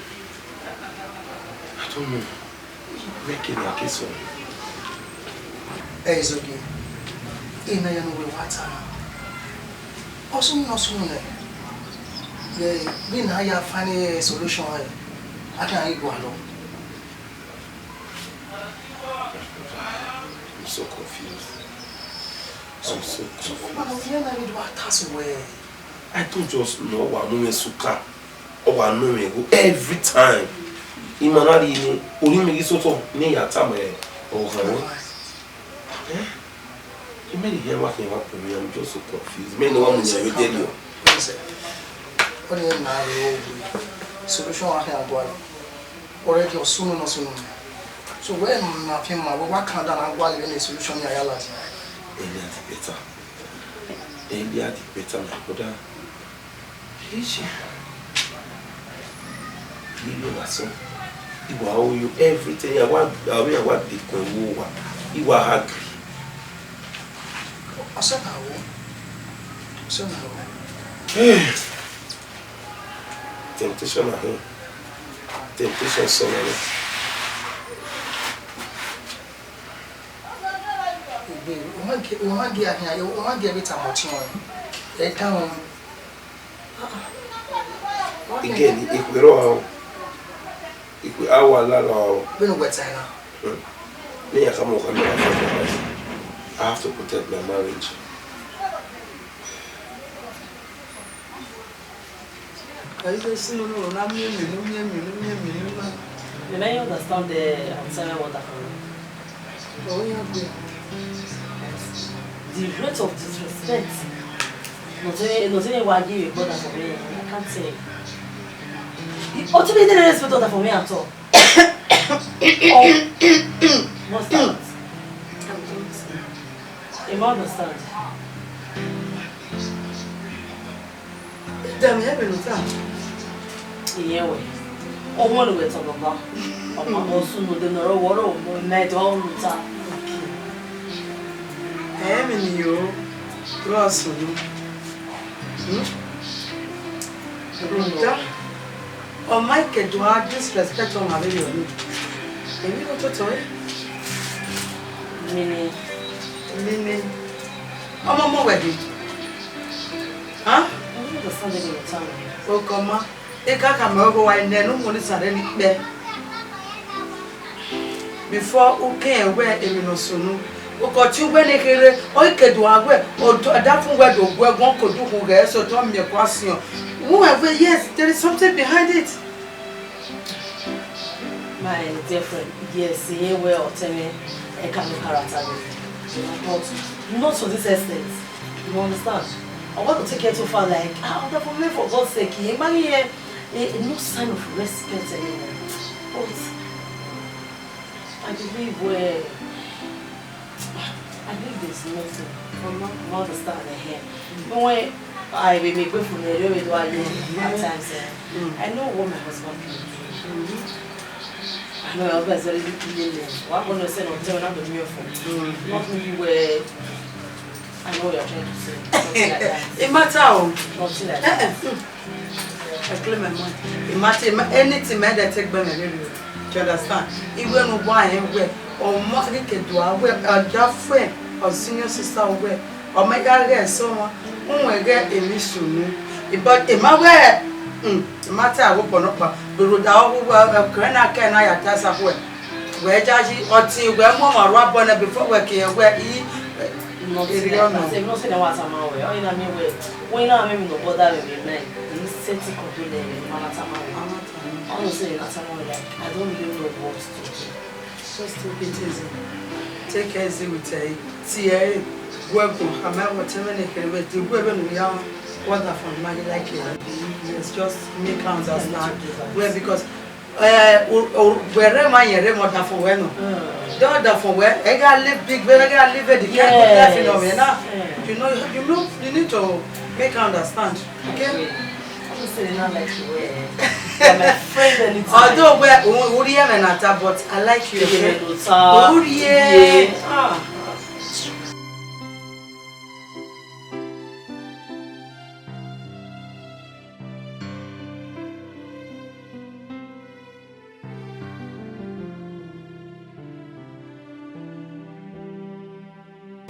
I don't know. Make it like this one. Is okay. Ina ya no we water. Also no soon. Yeah, we na ya find a solution. I can go along. I'm so confused. I'm so confused. I don't just know what no suka or what no me go every time. Imanari ni ori me so to ni ya ta me o han. You made hear what me happen me. I'm just so confused. Me no one me you tell you. What is na solution I have got already or soon or soon. So when I feel my work can done and while the solution ya yala. Elia the better my brother. Please. You know so. You owe you everything. I want the convo. You are hungry. I said now. So now. Temptation ahead. Temptation so many. One gear here, one gear with a much more. They town Again, if we roll, if we our lala, we know what's now. I have to protect my marriage. The man understand the outside water. Oh, yeah, the rate of disrespect. Not only why I give you brother for me, I can't say. Ultimately, didn't respect other for me at all. What's that? You understand? Damn, you have no time. Yeah, way. Oh, one way to Baba. I'm also no the no water, no night all the time. I am in you. Cross you. Oh, Mike, do I disrespect on my video? And you go to toy? Mini. I'm on my wedding. Huh? I don't understand it in the time. Oh, come on. They can't come over and then no one is at any bed. Before, okay, where in no soon. O got you when they get or you can do a way or that from where one could do who gets or told me a question. Whoever, yes, there is something behind it. Mine different. Yes, here we are telling a kind of character. But not to this extent. You understand? I want to take it too far, like, that for me, for God's sake, no sign of respect anymore. But I believe there's nothing. I'm not understanding here. But when I will make way from the area do I at times, I know what my husband can do. I know my husband is very lenient. What I'm going to say, not tell another mirror for not maybe where I know what you're trying to say. Something like that. It matters. Nothing like that. I claim my money. It matters. Anything that take by my video. Do you understand? Even why and where or more can do where a friend or senior sister where or my dad get someone who will get a mission. But in my way, matter I hope not, but the road out can I attach up where Jaji or tea where Mama Rabona before working where he not saying that what's on my way. I mean, when I'm in the border with me, he's setting completely in Manatama. Honestly, that's like, I don't really know what to do. Just take it easy. Take it easy with a tea, work, whatever they can with the women we are. What's that from money like it's just make her understand. Well, because wherever you remote that for when don't that for where I gotta live big, but I gotta live it. You can't put that in over now. You need to make her understand. Okay? I'm saying not like you were. You're my friend anytime. Although we're Uwadiae, but I like you. Uwadiae.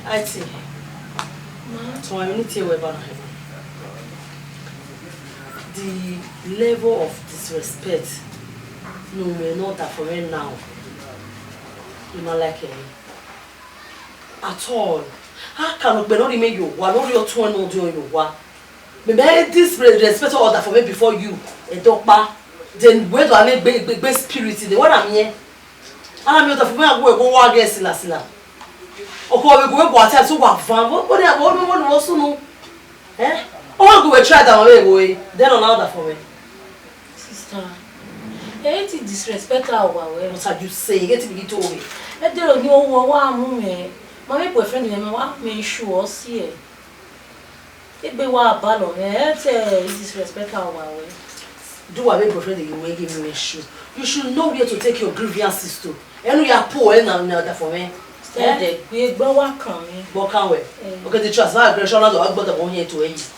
I see. So I need to hear about the level of disrespect. No, we're not that for right now. You not like it at all. How can we not make you? Why not your two and do you? Why? Maybe this respect all that for me before you. A doctor. Then where do I make big spirit? The what I'm here. I'm not for me. I go against Sila. Okay, we go go at so what fun. What also know? Eh? Oh, go try that way. Then another for me. Sister, you disrespect our way. What are you saying? Get to be told me. I don't know what I'm my boyfriend me sure see. It be what balloon. Disrespect our way. Do a boyfriend you will give me a shoe. You should know where to take your grievances to. And we are poor and another for me. We go walk coming. Walk away. Okay, the transfer aggression has got the 1 year to 8.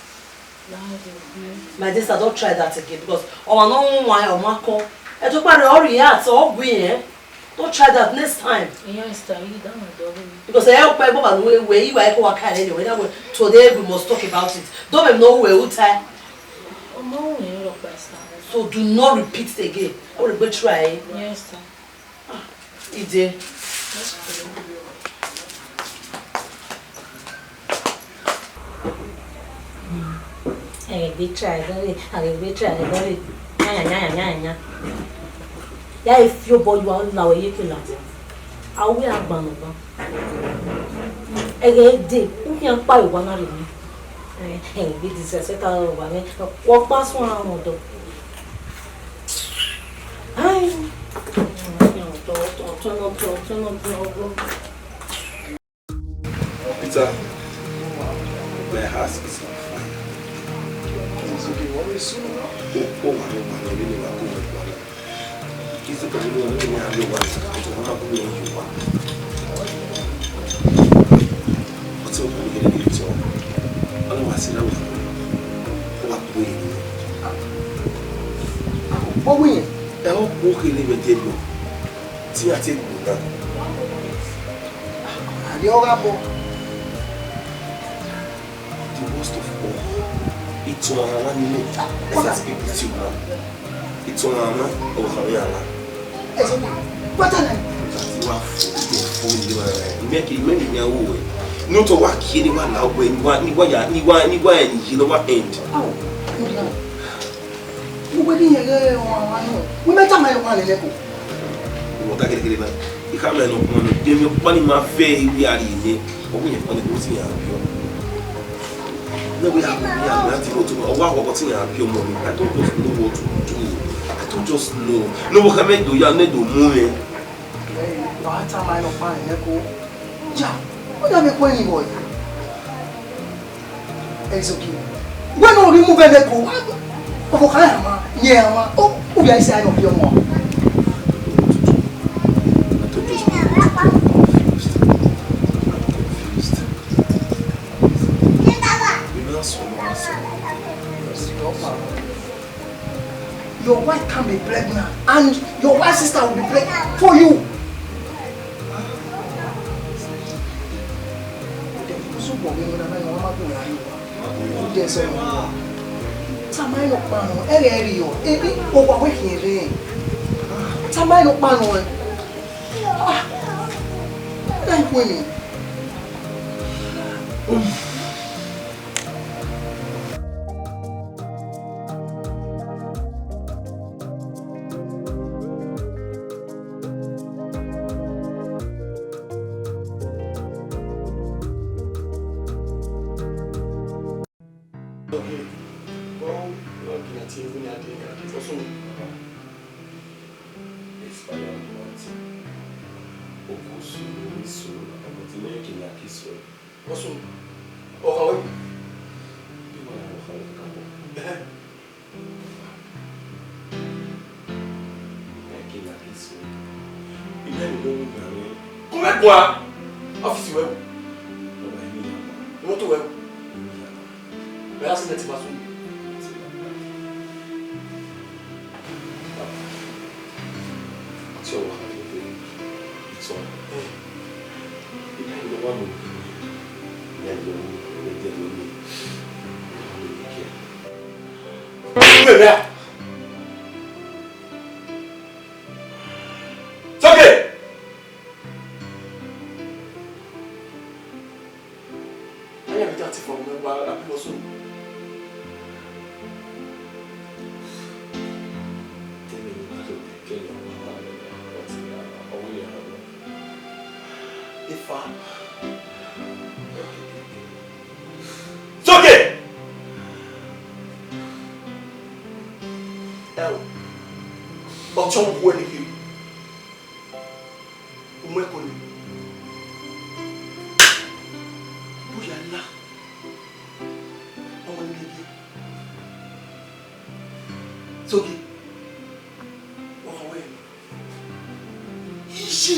My sister, don't try that again because oh no why or Marco. I took my react so green. Don't try that next time. Yes, you don't because I help my mom where you are going anyway. Today we must talk about it. Don't even know where we tie. Oh no, so do not repeat it again. I will go try. Yes, sir. It did. I will try. I will try. Yeah. Yeah, if your boy you are now, you can laugh. I will have one of them. Again, who can buy one of them? Hey, this is a set of one. Walk past one of them. Peter, my house is on fire. It's the problem when you have your wife. What's up with the video? Otherwise, I what way? What way? I hope walking with you. See, I take that. The other The worst of all, it's on one minute. Let's speak with you now. It's on our Hariana. What are you make it many years away. Not to work anyone now when you want you know what end. Oh, you wedding we met a man one in Echo. What I get it. You can't let no give me money my face we are in it. But we have money to see no, we have to go to what's in our pure money. I don't just know what to do. I don't just know. No, what can I do? You are not doing. What am I not finding? Yeah, what am I going boy? It's okay. When will you move a go? Oh, yeah, oh, I say I don't feel more. Your wife can be pregnant and your wife's sister will be pregnant for you. Quoi? Office web. Moto web. Mais c'est net pas son. So, it's all. You know what? It's okay. From where I was soon. If it's okay. Now, but you won't go anywhere. You won't go anywhere. Buyala. It's okay. Walk away. Easy.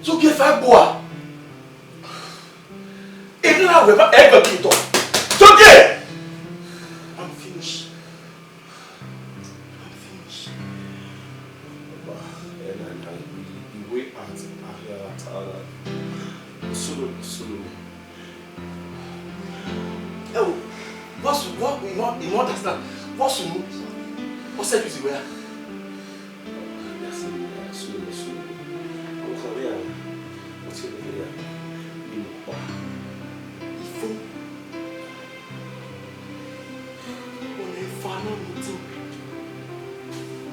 It's okay if I go. It's not ever get done. It's okay. I'm finished. And the way out solo. Oh, what we not understand? What's you? What's that you wear?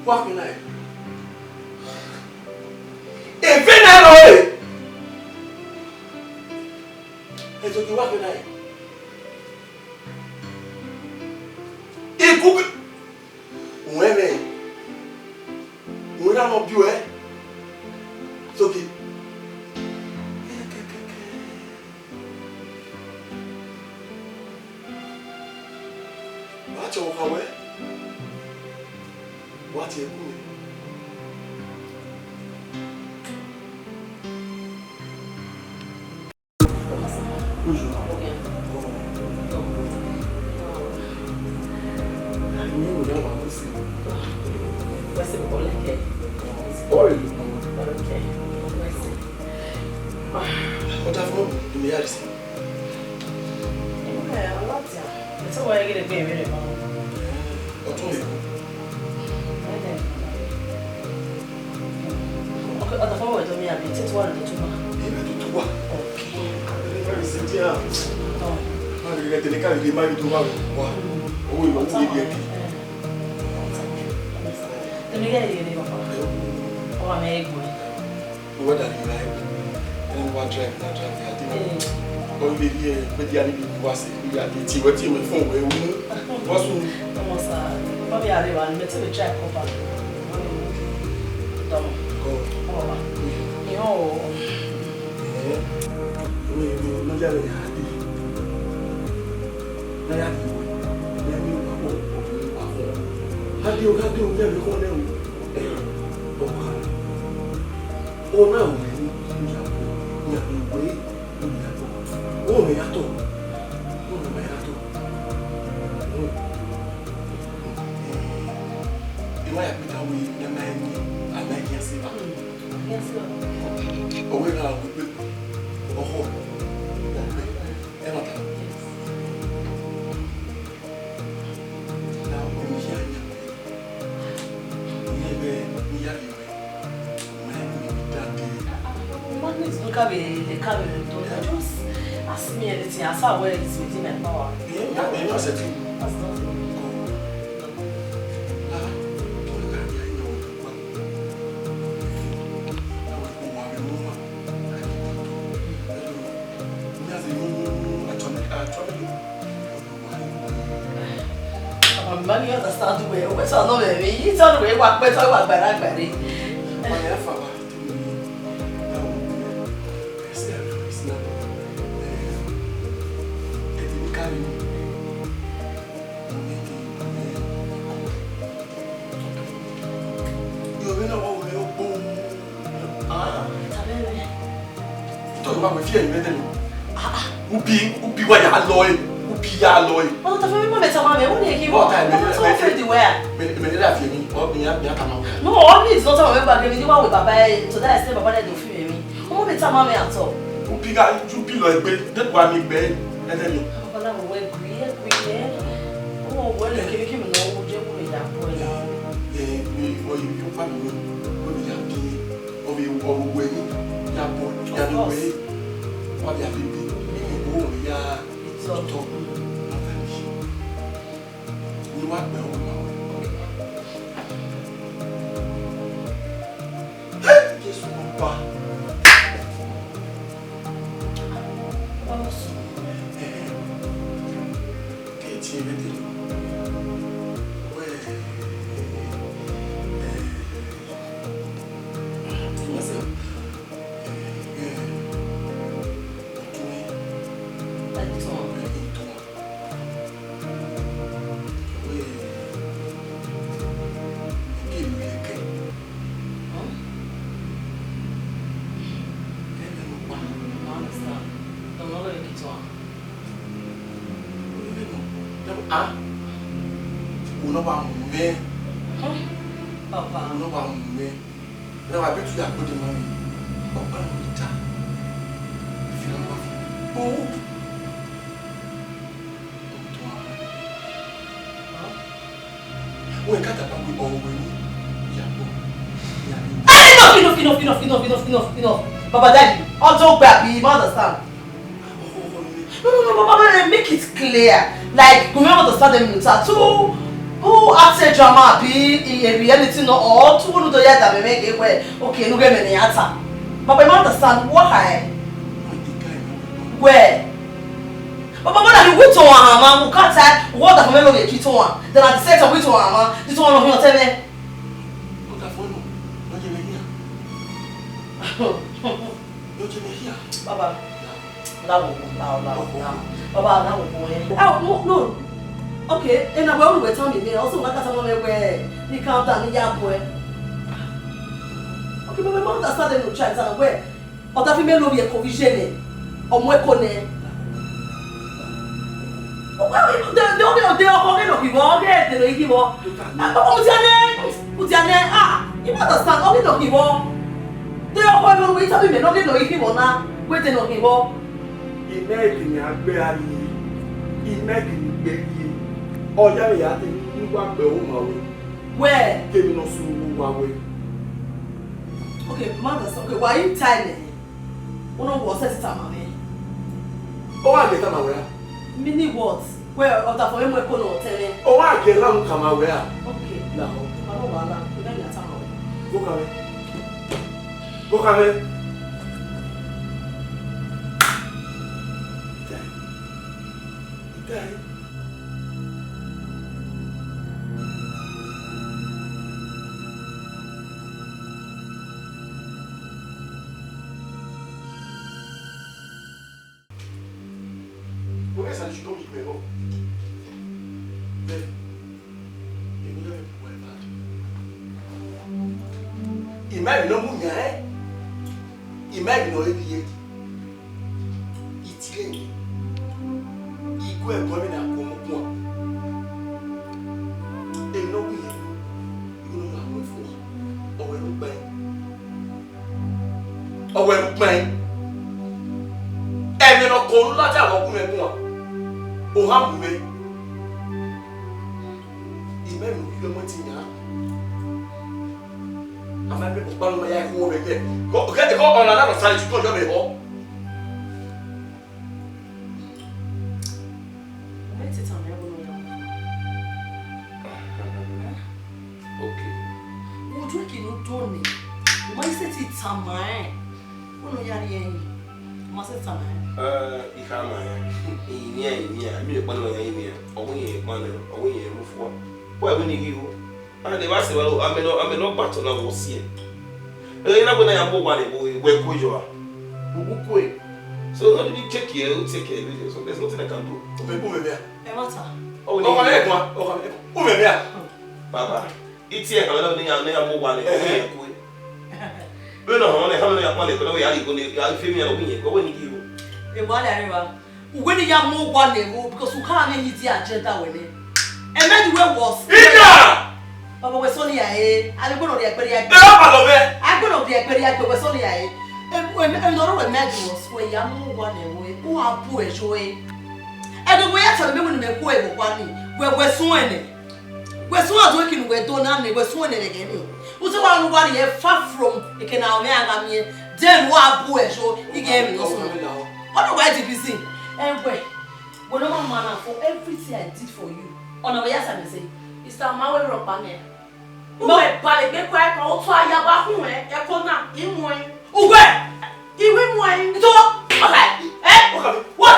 What can I? If I it's okay, what can I? When I'm not pure, it's okay. Watch your way. What you doing? What have you done? You may see. Yeah, I love that. That's why I get a baby. What told you? Okay, at the forward to me, I'll be 1 and 2. Even to what? Okay. Very sincere. Oh. I get the car, you married to one. Oh, you want to be here. Let me get you, Papa. Oh, I'm a boy. What are you like? And what drive? I think. Oh, you here, but the enemy was we are the team with phone. What's almost probably I live and let's try cover. Don't go. Yo. We not very happy. Very happy. Happy, very good. Oh, no. Oh, me ato. Imayayi pita we na man yes ba. Yes, sir. O we na we oho. E mata. Na o mi ya ya. Ni ya we. Man we that. One is look at the camera. Just ask me anything. I saw where it's within my power. Yeah, you know said. That's nothing. Money understand the way. What's our number? You tell the way what better what better. Upi wa ya loy. Oh, the family member tell me what do you give up? I'm so afraid the way. Me la fi mi, o mi ya kama. No, only it's not a member giving you one with Baba to that extent Baba dey feel me. Omo me tell me at all. Upi ga upi lo egbe, that wa mi gbe, ene mi. Baba na we gree. Oh, well, le kemi no wo je wo ya boy na. Mi o yi pa mi o mi ya ki o bi wo we ni ya bo ya do we. Wa ya bi bi mi o ya to. Ni wa gbe o ma. Jesu mo pa. Enough. Baba Daddy, also baby, you understand? No, Baba, make it clear. Like, we don't understand them in tattoo. Who acted drama be in reality no or two no do ya that make it where okay, no get many answer. Baba, you understand why? Where? Baba, when I wait to one man, who can't say what the family get to one. Then at the same time wait to one man, this one of you tell me. Baba, now. Baba, now. Oh, no. Okay, and I will tell me, also like someone where you count down the young boy. Okay, but my mom has started to try to where, but if you may be a provision or more cone. Well, they are people, they give up. What's your name? Ah, you understand? Only no give up. They are all wait a minute, only no give up now. Wait, no give up. Imagine a berry. Imagine baby. Oh, yeah, yeah, you want the home. Where? Give me no soon away. Okay, mother, okay, why you tiny? One was set time, oh, I get them aware. Mini words. Where or the for him we call telling. Oh, I get them come aware. Okay, now. I don't want that. Then you tell me. Go come. Imagine no munya imagine no ebiye itire igu e gomi na komo e no muye igu no amu fo owe lu gban e mi no ko lu lati awon kun egun o ha mu me imagine no mo ti yan I'm not going to spend my life over there. Go on another side to go to the hall. Okay. Would you like to do me? You might say it's time. Oh, no, you're here. You must say time. Ikama, yeah, me one of your away, away, move for. Why when you and the rest of it, I'm not battle, I will see it. And then when I am one, where you are, who quit. So let me check you, take care of it. So there's nothing I can do. Oh, Papa, it's here. I don't think I'll move one. But no, how many money, but we are going to feel me a week. Go when you. When you are more one level because you can't make it agenda with it. And then where was Papa was only a I'm going to be a very I'm going to be a very but was only a when another imagine was where you are more one away, who are poor joy. And the way I tell me when they go one, we're sworn it. We're sworn working with Donami, we're sworn it again. Who's the one nobody far from the canal man? Then what poor show he gave me also. Otherwise, if you see, and wait, when no man for everything I did for you. On a yes, I say, it's a matter of money. No, but I get quite all try your back home, a corner in one. Uwadiae, you win one. Okay, eh? What?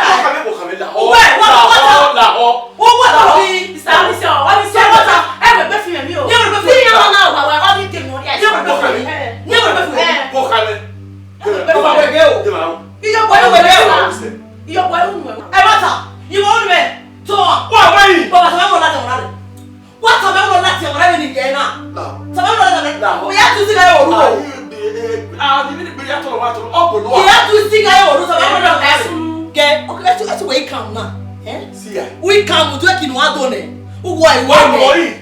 We come to work in one donor. Uwadiae.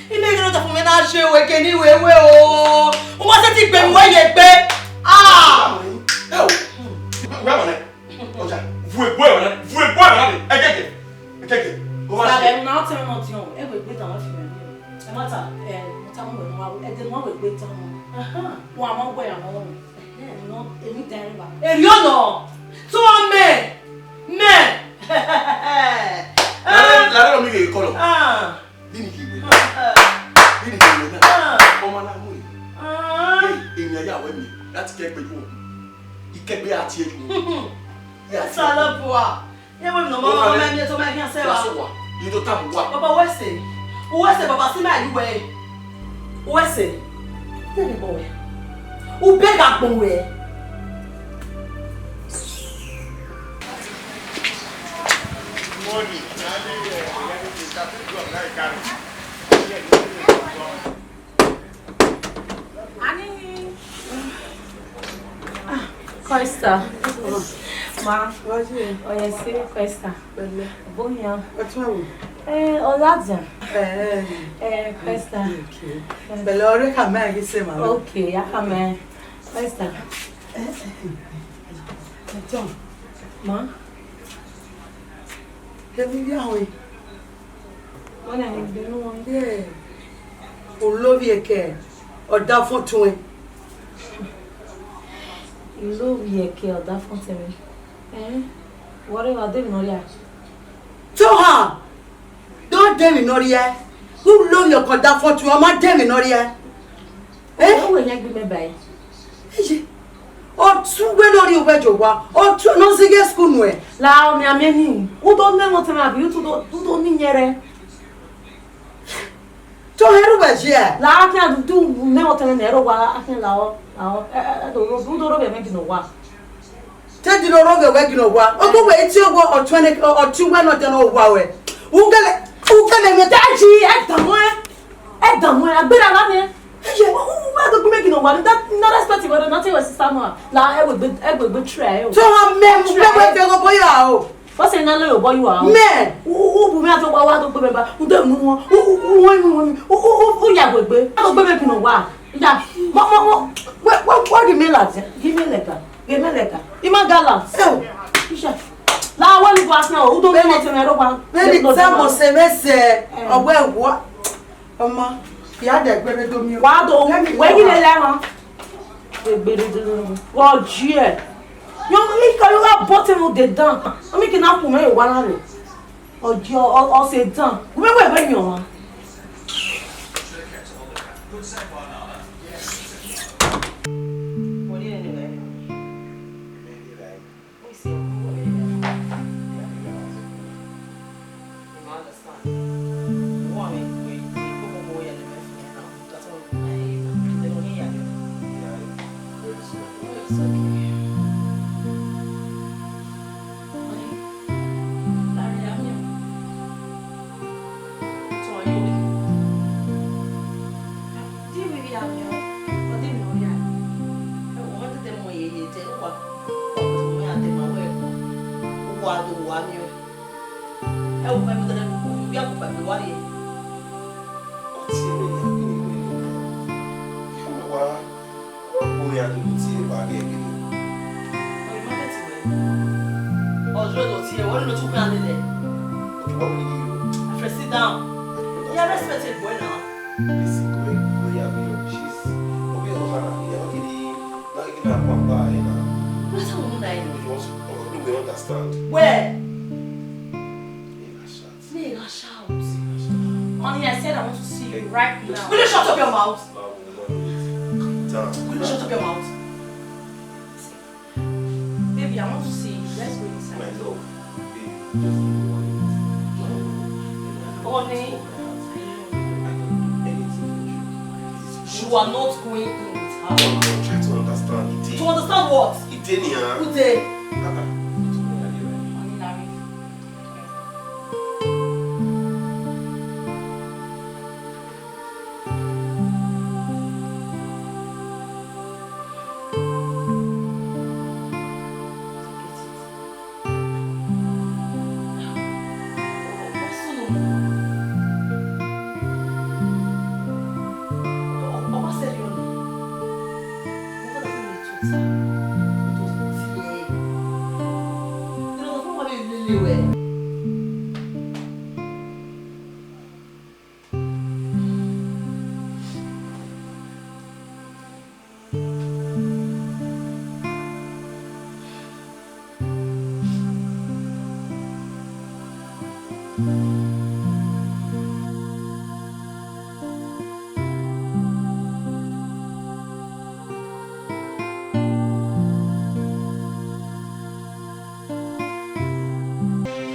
Il m'a dit de ménager ou que ni ouais oh. On va se dire ben ouais ye be. Ah. Vous êtes boire là. Ekeke. Ça va non c'est mon dion. E we gbe tan wa fi me. E ma ta mo ta mo no wa e de mo we gbe tan mo. Aha. Wa mo gbe ya mo. No emi dan ba. E ri ono. So me. La ro mi ke ko lo. Ah. Dini ki gbe. Dini ki gbe na. O ma na mu yi. Ah. Èyàn ya we mi láti ke gbe ju. Ikegbe ati eju. Ya sa lo po a. Ye we no mo ma mi to ma ki se wa. You to tap wa. Papa we say. O we say baba si ma yi we. O we say. Tell me boy. O be ga gbon we. Money. Costa. Ma. Oye, sí, Costa. Buena. Oladiae. Costa. Belore kama gise ma. Okay, ya kama. Costa. John. Ma. Hebi bi ahun. Wọ́n ní ìbínú wọn. Olórí ẹ̀kẹ́ ọ̀dá fún tún ẹ. Olórí ẹ̀kẹ́ ọ̀dá fún tẹ̀mí. Wọ́n rí wa David Noria. Tó hàn! Don't David Noria. Olórí ẹ̀kọ́ ọ̀dá fún tún ọmọ David Noria. Ọwọ́ ìyẹn gbé mẹ́bàá yìí. Ọtún gbé lórí òwe jọ̀wá. Ọtún náà sí gẹ́ skul nù ẹ̀. Láàmì àmì ẹni. Ó tó mẹ́wọ̀n tẹ̀mí àbí ó tó níyẹrẹ. To heru bajia la akia du me otene nero wa akia lao do ro be me gino wa te di ro be we gino wa ogo we ti ogo otwene otuwa no de no wa we ungele me daji e damwe agbera la ne ye wa go me gino wa that no respect we not we sister no la e we try o to ha me we go boya o. What's another little boy you are? Man! Who me to wa to gbe ba. Who don't know? Who ya gbe? I go gbe me no wa. Ya. What the mail at? Give me letter. Ima gallant. Oh. Isha. Now when you go ask now, who don't know nothing? I don't want. Very example semester. Oh well, what? Mama, you had that better do me. Why don't? When you learn? Oh dear. You make you got bottom of the down. I'm making up for me 100. Oh dear, all say down. Remember when you are? Sit down. You are respected boy now. Where? Nigga, shout. Honey, I said I want to see you right now. Will you shut up your mouth? Will you shut up your mouth? Baby, I want to see you. Let's go inside. My love, Honey, you are not going in with her. I'm trying to understand. To understand what? Itenia. Ute.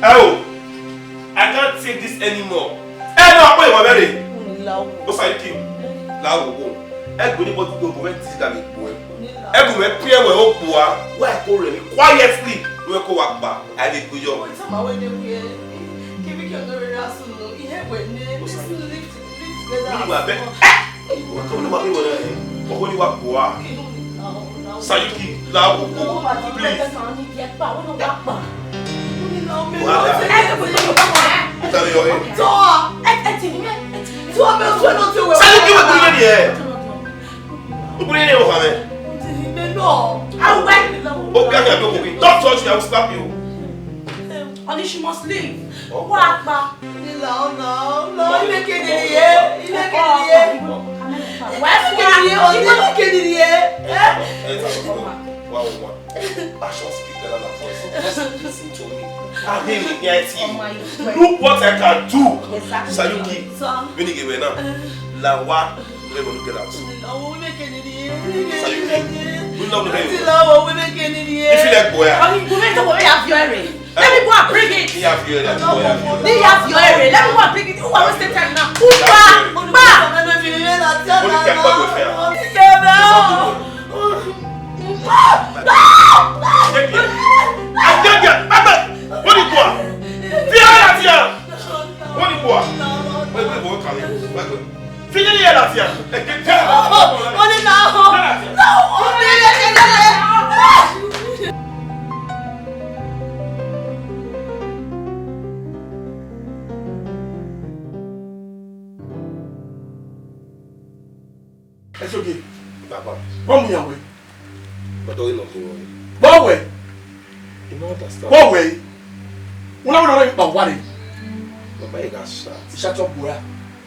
Oh, I can't take this anymore. Hey, no, wait, my baby. What's I keep? Lao, everybody want to go to that boy. Everybody pray where hope poor. Why go really quietly? We go walk back. I did go young. What's my way there? Give me your door and so you have when let's live together. My baby. What do you want me to do? What do you want poor? Sayuki, Lao, please. Don't touch me, I will slap you. Only she must leave. What? No, you make it here. You make it here. Where's the here? I shall speak better than voice. Listen to me. I'm here with your team. Look what I can do. Sayuki, when you get now, Lawa, we're going to get out. Sayuki, we love the baby. If you like boy, we make the way have your area. Let me go and bring it. you have your area. Let me go and bring it. Who wants to take now? Who It's okay. Papa, Come your way. but don't not worry. Go away. You don't understand. Go away. Una no Uwadiae. Baba, you got shot. Shut up, boy.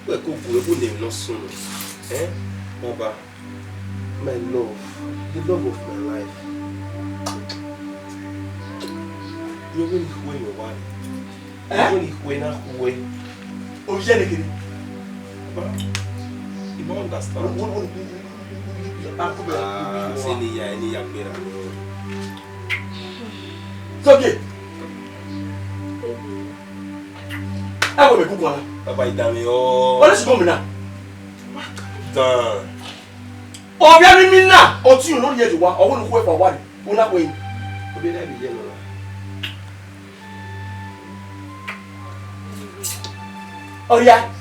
Where go name no soon. Eh? Baba, my love, the love of my life. You really who you want. You really who na who. Oh, Jenny. You don't understand. Say ni ya bera. It's okay. I will be cook one. Baba, idame o. What is coming now? Dan. Oh, we are in now. Oh, you know here to one. I want to wait for one. We're not waiting. Obi na bi yelo. Oh yeah.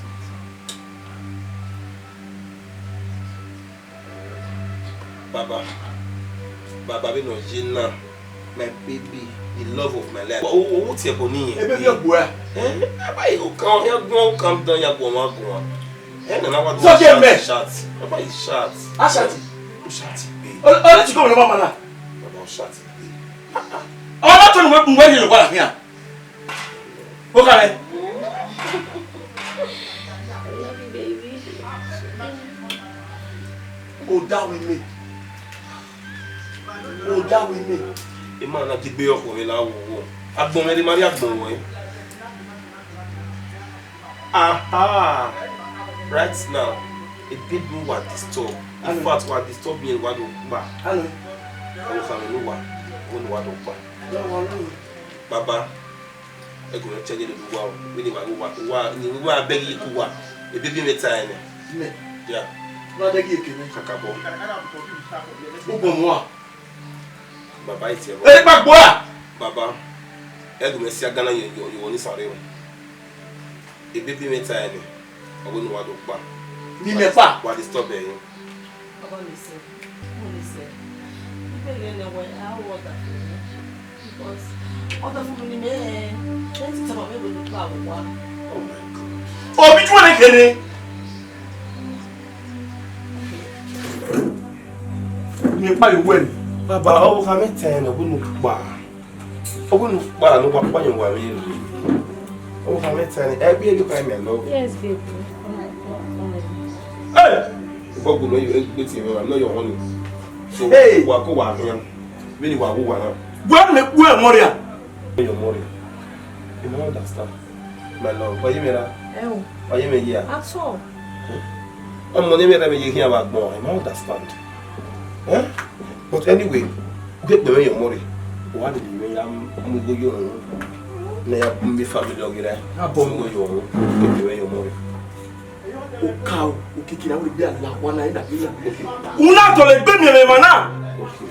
Baba, we no Gina, my baby, the love of my life. What's your bonnie? Baby, your boy. Baba, you come down, you go. And now what? So get me. Shots. Baba, is shots. I shot it. You shot it, baby. Oh, let's go to mama now. Baba, shot it, baby. Oh, not on where you go here. Okay. I love you, baby. Go down with me. Go down with me. The man that did be up with la wo. Agbon me di mari agbon wo. Aha. Right now, a big move was disturbed. In fact, what disturbed me was the back. Hello. I was having no one. One was the back. Baba, I go and check the wow. We need to go. We were begging you to go. A baby me time. Yeah. No, they give you. Kakabo. Who go more? Baba is here. Hey, back boy. Baba, I go and see a Ghana. You want to sorry. A baby me time. I wouldn't want to go. Ni me pa. What is stop there? Baba, listen. You better know what I want that for you. Because other people in there, let's talk about maybe the power one. Oh my God. Oh, which one again? Me pa you win. Baba, oh, how many times I wouldn't buy? I wouldn't buy no one you were in. Oh, how many times? Every year you find me love. Yes, baby. Hey! What would you be to I'm not your honey. So, hey, what go on here? Really, what go on? Where Moria? Your money. You don't understand. My love, why you mean that? Oh. Why you mean here? That's all. I'm money me that you hear about more. I don't understand. Eh? But anyway, get the way your money. What did you mean? I'm going to go. Now, I'm family dog there. I'm going to go. Get the way your money. O cow, o kiki na we be ala one na bila. Una to le gbe mi le mana.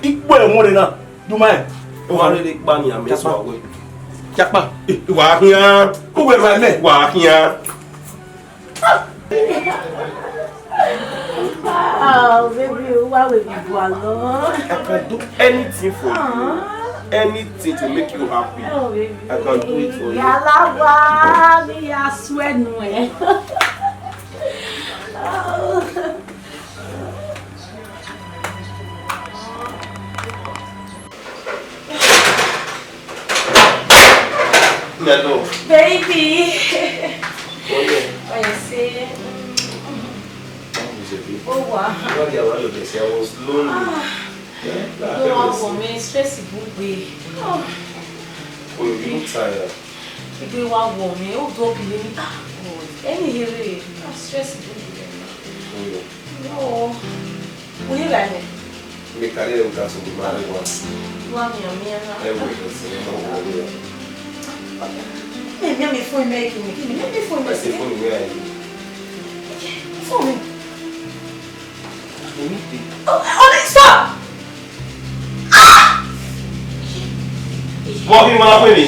Ipo e mo re na. Do my. O wa le gba mi am so awe. Japa. Wa hian. Who we my me? Wa hian. Oh, baby, why would you go alone? I can do anything for you. Anything to make you happy. Oh, baby. I can do it for you. Yalawa, me I swear no. Hello. Baby. Oh yeah. What you say? Oh wow. I was lonely. No, for me, stress is good. Oh, you tired. if you want me, oh, don't believe me. Any here, stress is good. No. Will you like me? Me career with us will marry once. You want me a man? Let me phone making me. Let me phone I say making phone where phone me. Oh, stop! walking man with me.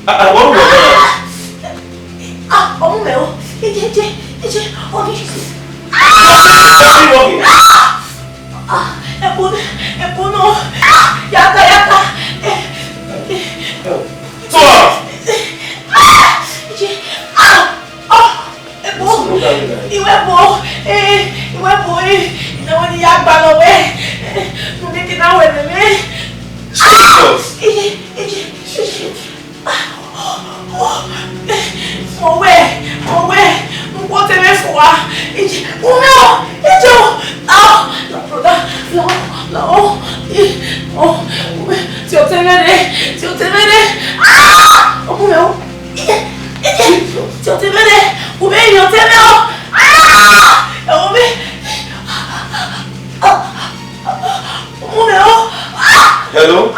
I want Oh, meu. É bom não. Yaka. É bom. E é bom. Não é de água não é. Não tem que dar o bebê. What am I for? Hello?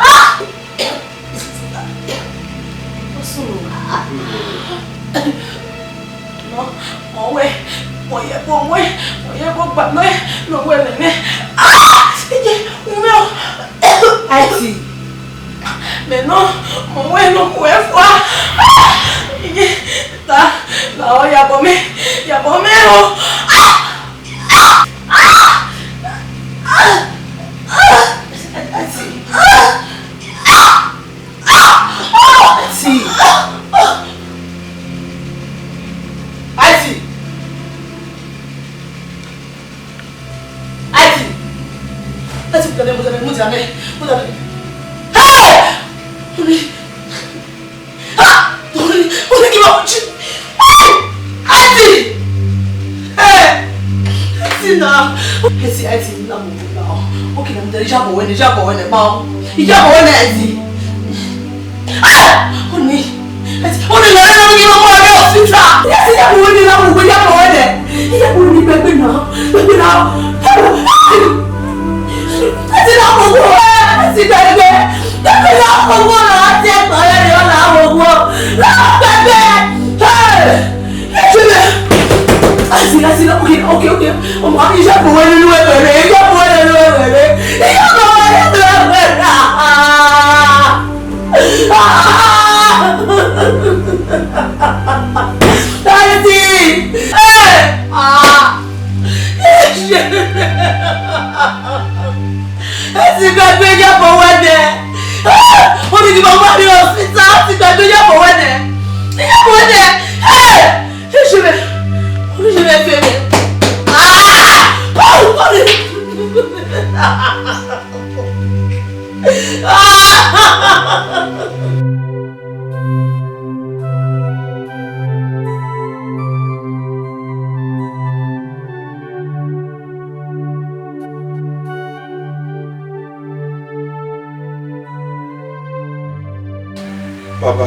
Papa,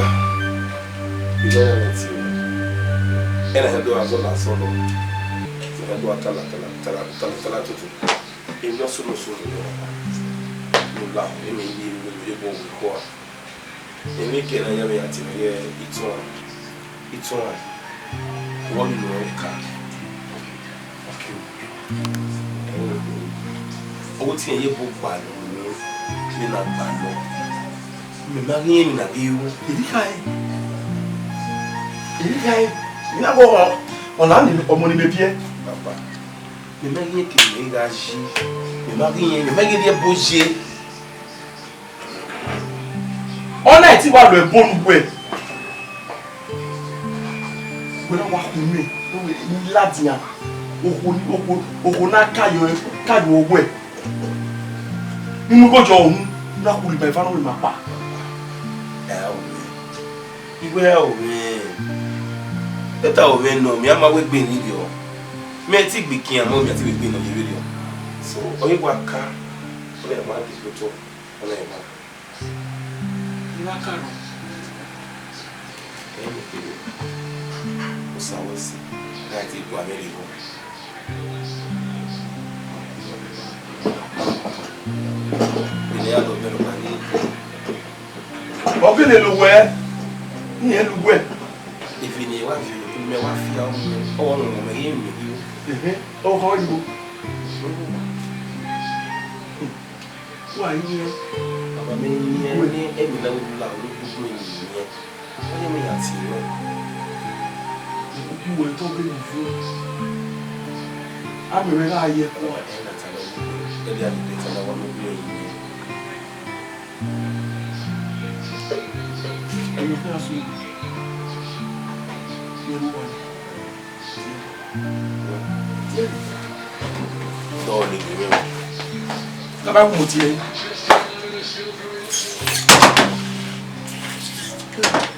you don't know what you and I do as well as solo. So I do a tala. In your solo, you laugh, you may be able to go. You make it a yummy at it's one. One more car. What's in your book by me not bad. Me marry na biu. Idi kai. Na go ona ni omoni bepie. Papa. Me marry ke me gaji. Me marry de boje. Ona ti wa lo ebonu gbe. Gbe wa ku mi. Ni latian. Oko na kayo ogwe. Nínú gojo ohun na ku ri ba ifanu ri ma pa. Let our men know me. I'm away being video. Me take be king and mommy at the beginning of the video. So, only one car, only a man is good. Only a man. You are car. Anything. So, I was that it was very good. We are not going to money. Okay, little where? Yeah, where? If you need one, you may want to feel all of them again with you. Oh, how are you? Why, I mean, every level of love will bring you. What do you mean? I see you were talking with you. I'm a rely yet, and that's a little one of you. And you can see Clap.